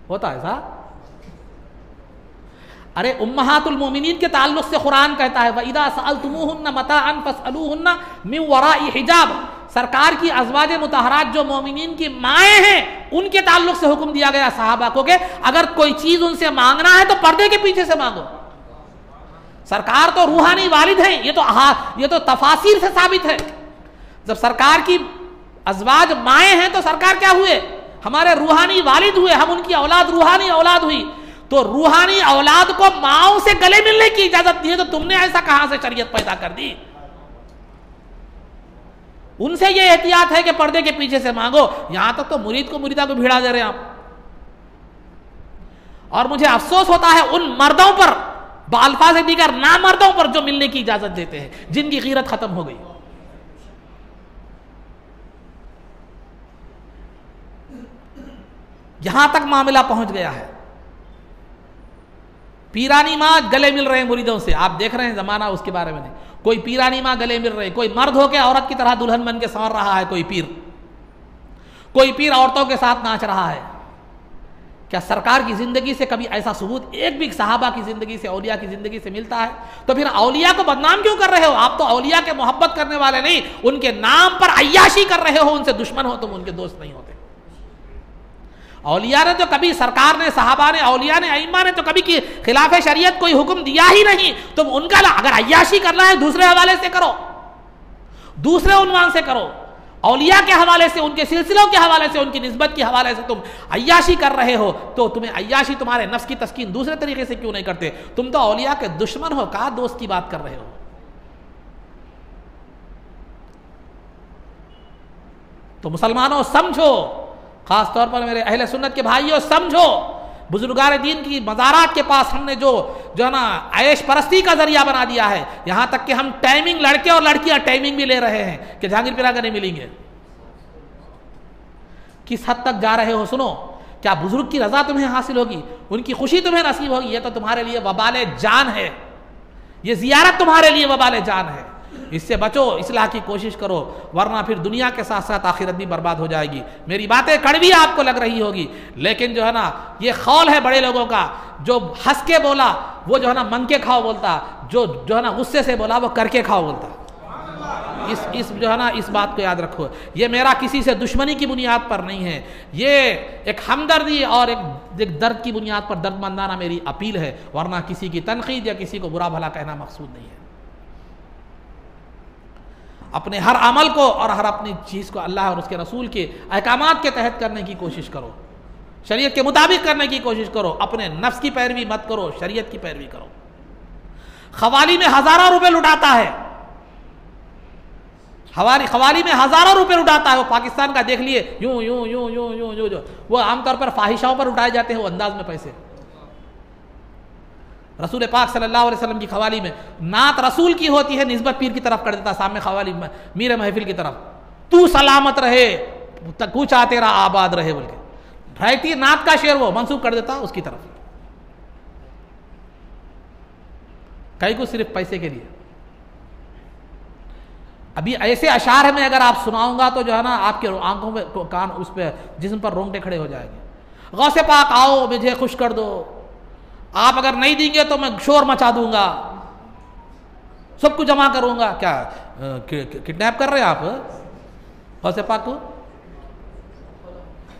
होता है ऐसा। अरे उम्महातुल मोमिनीन के ताल्लुक से कुरान कहता है वइदा सअलतुमूहुन्ना मताअन फसअलूहुन्ना मिन वराइ हिजाब। सरकार की अज़वाज मुतहरात जो मोमिनीन की माएँ हैं उनके ताल्लुक से हुक्म दिया गया सहाबा को कि अगर कोई चीज़ उनसे मांगना है तो पर्दे के पीछे से मांगो। सरकार तो रूहानी वालिद है, ये तो तफासिर से साबित है। जब सरकार की अज़वाज माएँ हैं तो सरकार क्या हुए? हमारे रूहानी वालिद हुए, हम उनकी औलाद रूहानी औलाद हुई। तो रूहानी औलाद को माओं से गले मिलने की इजाजत दी है, तो तुमने ऐसा कहां से शरीयत पैदा कर दी? उनसे ये एहतियात है कि पर्दे के पीछे से मांगो, यहां तक तो मुरीद को मुरीदा को भिड़ा दे रहे हैं आप। और मुझे अफसोस होता है उन मर्दों पर, बाल्फाज़ दीगर नामर्दों पर जो मिलने की इजाजत देते हैं, जिनकी गीरत खत्म हो गई। यहां तक मामला पहुंच गया है, पीरानी माँ गले मिल रहे हैं मुरीदों से। आप देख रहे हैं जमाना उसके बारे में नहीं, कोई पीरानी माँ गले मिल रहे, कोई मर्द होकर औरत की तरह दुल्हन बन के संवर रहा है, कोई पीर औरतों के साथ नाच रहा है। क्या सरकार की जिंदगी से कभी ऐसा सबूत एक भी सहाबा की जिंदगी से, औलिया की जिंदगी से मिलता है? तो फिर औलिया को बदनाम क्यों कर रहे हो? आप तो औलिया के मोहब्बत करने वाले नहीं, उनके नाम पर अय्याशी कर रहे हो, उनसे दुश्मन हो तुम, उनके दोस्त नहीं होते। औलिया ने तो कभी, सरकार ने, सहाबा ने, औलिया ने, अइम्मा ने तो कभी की खिलाफ शरीयत कोई हुक्म दिया ही नहीं। तुम उनका अगर अय्याशी करना है दूसरे हवाले से करो, दूसरे उन्वान से करो। औलिया के हवाले से, उनके सिलसिलों के हवाले से, उनकी निस्बत के हवाले से तुम अय्याशी कर रहे हो, तो तुम्हें अय्याशी, तुम्हारे नफ्स की तस्कीन दूसरे तरीके से क्यों नहीं करते? तुम तो औलिया के दुश्मन हो, कहाँ दोस्त की बात कर रहे हो? तो मुसलमानों समझो, खास तौर पर मेरे अहले सुन्नत के भाइयों समझो, बुजुर्गान दीन की मज़ारात के पास हमने जो है ना ऐश परस्ती का जरिया बना दिया है। यहाँ तक कि हम टाइमिंग, लड़के और लड़कियाँ टाइमिंग भी ले रहे हैं कि जहांगीर पीर नहीं मिलेंगे। किस हद तक जा रहे हो सुनो। क्या बुजुर्ग की रजा तुम्हें हासिल होगी, उनकी खुशी तुम्हें नसीब होगी? ये तो तुम्हारे लिए वबाल जान है, ये जियारत तुम्हारे लिए वबाल जान है। इससे बचो, इस्लाह की कोशिश करो, वरना फिर दुनिया के साथ साथ आखिरत भी बर्बाद हो जाएगी। मेरी बातें कड़वी आपको लग रही होगी, लेकिन जो है ना ये खौल है बड़े लोगों का, जो हंस के बोला वो जो है ना मंग के खाओ बोलता, जो है ना गुस्से से बोला वो करके खाओ बोलता। इस जो है ना इस बात को याद रखो। ये मेरा किसी से दुश्मनी की बुनियाद पर नहीं है, ये एक हमदर्दी और एक दर्द की बुनियाद पर दर्दमंदाना मेरी अपील है, वरना किसी की तनकीद या किसी को बुरा भला कहना मकसूद नहीं है। अपने हर अमल को और हर अपनी चीज़ को अल्लाह और उसके रसूल के अहकामात के तहत करने की कोशिश करो, शरीयत के मुताबिक करने की कोशिश करो। अपने नफ्स की पैरवी मत करो, शरीयत की पैरवी करो। खवाली में हजारों रुपए लुटाता है, खवाली में हजारों रुपए उठाता है। वो पाकिस्तान का देख लिए, यूं यूं यूं यूं यूं यूं जो वो आमतौर पर फाहिशाओं पर उठाए जाते हैं वो अंदाज में पैसे। रसूल पाक सल्लल्लाहु अलैहि वसल्लम की खवाली में नात रसूल की होती है, निस्बत पीर की तरफ कर देता सामने खवाली मीर महफिल की तरफ, तू सलामत रहे कूचा तेरा आबाद रहे बोल के रहती नात का शेर वो मंसूब कर देता उसकी तरफ, कई को सिर्फ पैसे के लिए। अभी ऐसे अशार में अगर आप सुनाऊंगा तो जो है ना आपके आंखों में कान उस पर जिस्म पर रोंगटे खड़े हो जाएंगे। गौसे पाक आओ मुझे खुश कर दो, आप अगर नहीं देंगे तो मैं शोर मचा दूंगा, सबको जमा करूंगा। क्या किडनैप कर रहे हैं आप गौसे पाक को?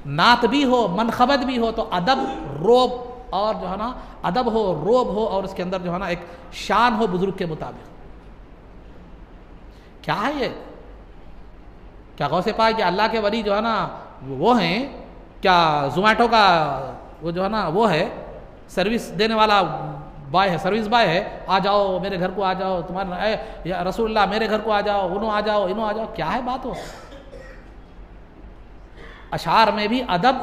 नात भी हो, मनखबत भी हो, तो अदब रोब और जो है ना अदब हो, रोब हो और उसके अंदर जो है ना एक शान हो बुजुर्ग के मुताबिक। क्या है ये? क्या गौसे पाक कि अल्लाह के वली जो है ना वो हैं? क्या जोमेटो का वो जो है ना वो है सर्विस देने वाला बॉय है, सर्विस बॉय है, आ जाओ मेरे घर को आ जाओ, तुम्हारे या रसूलुल्लाह मेरे घर को आ जाओ, उन्हों आ जाओ, इन्हों आ जाओ। क्या है बात हो? अशार में भी अदब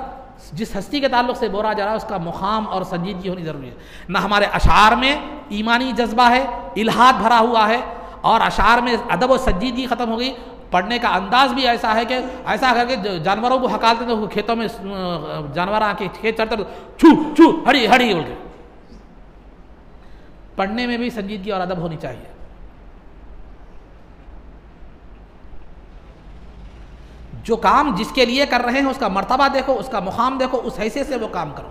जिस हस्ती के ताल्लुक से बोला जा रहा है उसका मुकाम और संजीदगी होनी जरूरी है। ना हमारे अशार में ईमानी जज्बा है, इल्हाद भरा हुआ है, और अशार में अदब और संजीदगी ख़त्म हो गई। पढ़ने का अंदाज भी ऐसा है कि ऐसा करके जानवरों को हकालते थे, खेतों में जानवर आके खेत चढ़ते छू छू हड़ी हड़ी बोल के। पढ़ने में भी संजीदगी और अदब होनी चाहिए। जो काम जिसके लिए कर रहे हैं उसका मर्तबा देखो, उसका मुकाम देखो, उस हैसियत से वो काम करो,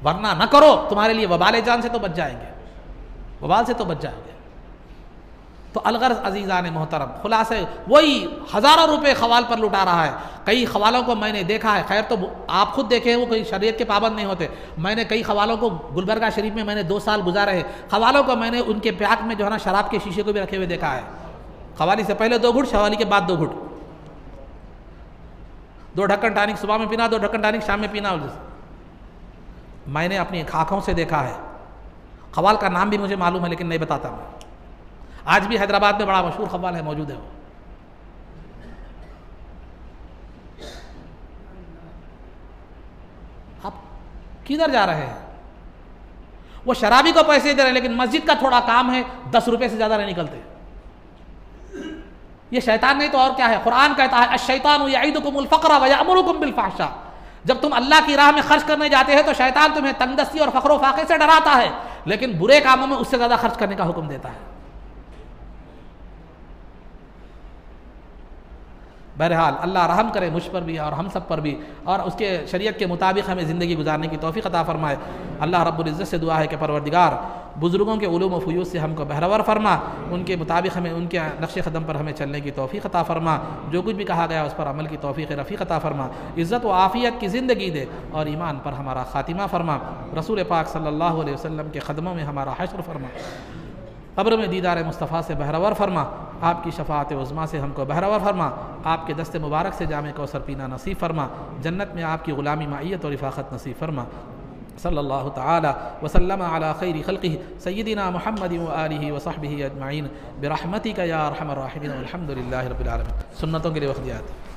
वरना न करो। तुम्हारे लिए वबाल जान से तो बच जाएंगे, वबाल से तो बच जाएंगे। तो अलगर्ज अजीज़ान मोहतरम, खुलासे वही हज़ारों रुपए खवाल पर लुटा रहा है। कई खवालों को मैंने देखा है, खैर तो आप खुद देखे हैं, वो कोई शरीयत के पाबंद नहीं होते। मैंने कई खवालों को गुलबर्गा शरीफ में मैंने 2 साल गुजारे हैं, खवालों को मैंने उनके पैक में जो है ना शराब के शीशे को भी रखे हुए देखा है। खवाली से पहले 2 घुट, शवाली के बाद 2 घुट, 2 ढक्कन टानिक सुबह में पीना, 2 ढक्कन टानिक शाम में पीना। मैंने अपनी आँखों से देखा है। खवाल का नाम भी मुझे मालूम है लेकिन नहीं बताता मैं। आज भी हैदराबाद में बड़ा मशहूर खवाल है, मौजूद है वो। आप किधर जा रहे हैं? वो शराबी को पैसे दे रहे हैं लेकिन मस्जिद का थोड़ा काम है, 10 रुपए से ज्यादा नहीं निकलते। ये शैतान नहीं तो और क्या है? कुरान कहता है अश-शैतानु यईदुकुमुल फ़क़्र व यअमुरुकुम बिल फ़हशा। जब तुम अल्लाह की राह में खर्च करने जाते हैं तो शैतान तुम्हें तंगदस्ती और फ़क़्र व फ़ाक़े से डराता है, लेकिन बुरे कामों में उससे ज्यादा खर्च करने का हुक्म देता है। बहरहाल अल्लाह रहम करे मुझ पर भी और हम सब पर भी, और उसके शरीयत के मुताबिक हमें ज़िंदगी गुजारने की तौफ़ीक़ अता फ़रमाए। अल्लाह रब्बुल इज़्ज़त से दुआ है कि परवरदिगार बुज़ुर्गों के उलूम व फ़ुयूज़ से हमको बहरवर फरमा, उनके मुताबिक हमें उनके नक्श क़दम पर हमें चलने की तौफ़ीक़ अता फ़रमा। जो कुछ भी कहा गया उस पर अमल की तौफ़ीक़ रफ़ीक़ अता फ़रमा। इज़्ज़त व आफ़ियत की ज़िंदगी दे और ईमान पर हमारा ख़ातिमा फ़रमा। रसूल पाक सल्लल्लाहु अलैहि वसल्लम के क़दमों में हमारा हश्र फ़रमा। क़ब्र में दीदार मुस्तफ़ा से बहरवर फरमा, आपकी शफ़ाअत उज़्मा से हमको बहरवर फरमा, आपके दस्ते मुबारक से जामे कौसर पीना नसीब फरमा, जन्नत में आपकी ग़ुलामी माइयत और रिफ़ाक़त नसीब फरमा। सल्लल्लाहु तआला वसल्लम अला खैरि खल्क़िही सय्यिदिना मुहम्मद व आलिहि व सहबिही अजमईन बिरहमतिका या अरहमर राहिमीन वल्हम्दुलिल्लाहि रब्बिल आलमीन। सुन्नतों के लिए वक़्त दिया था।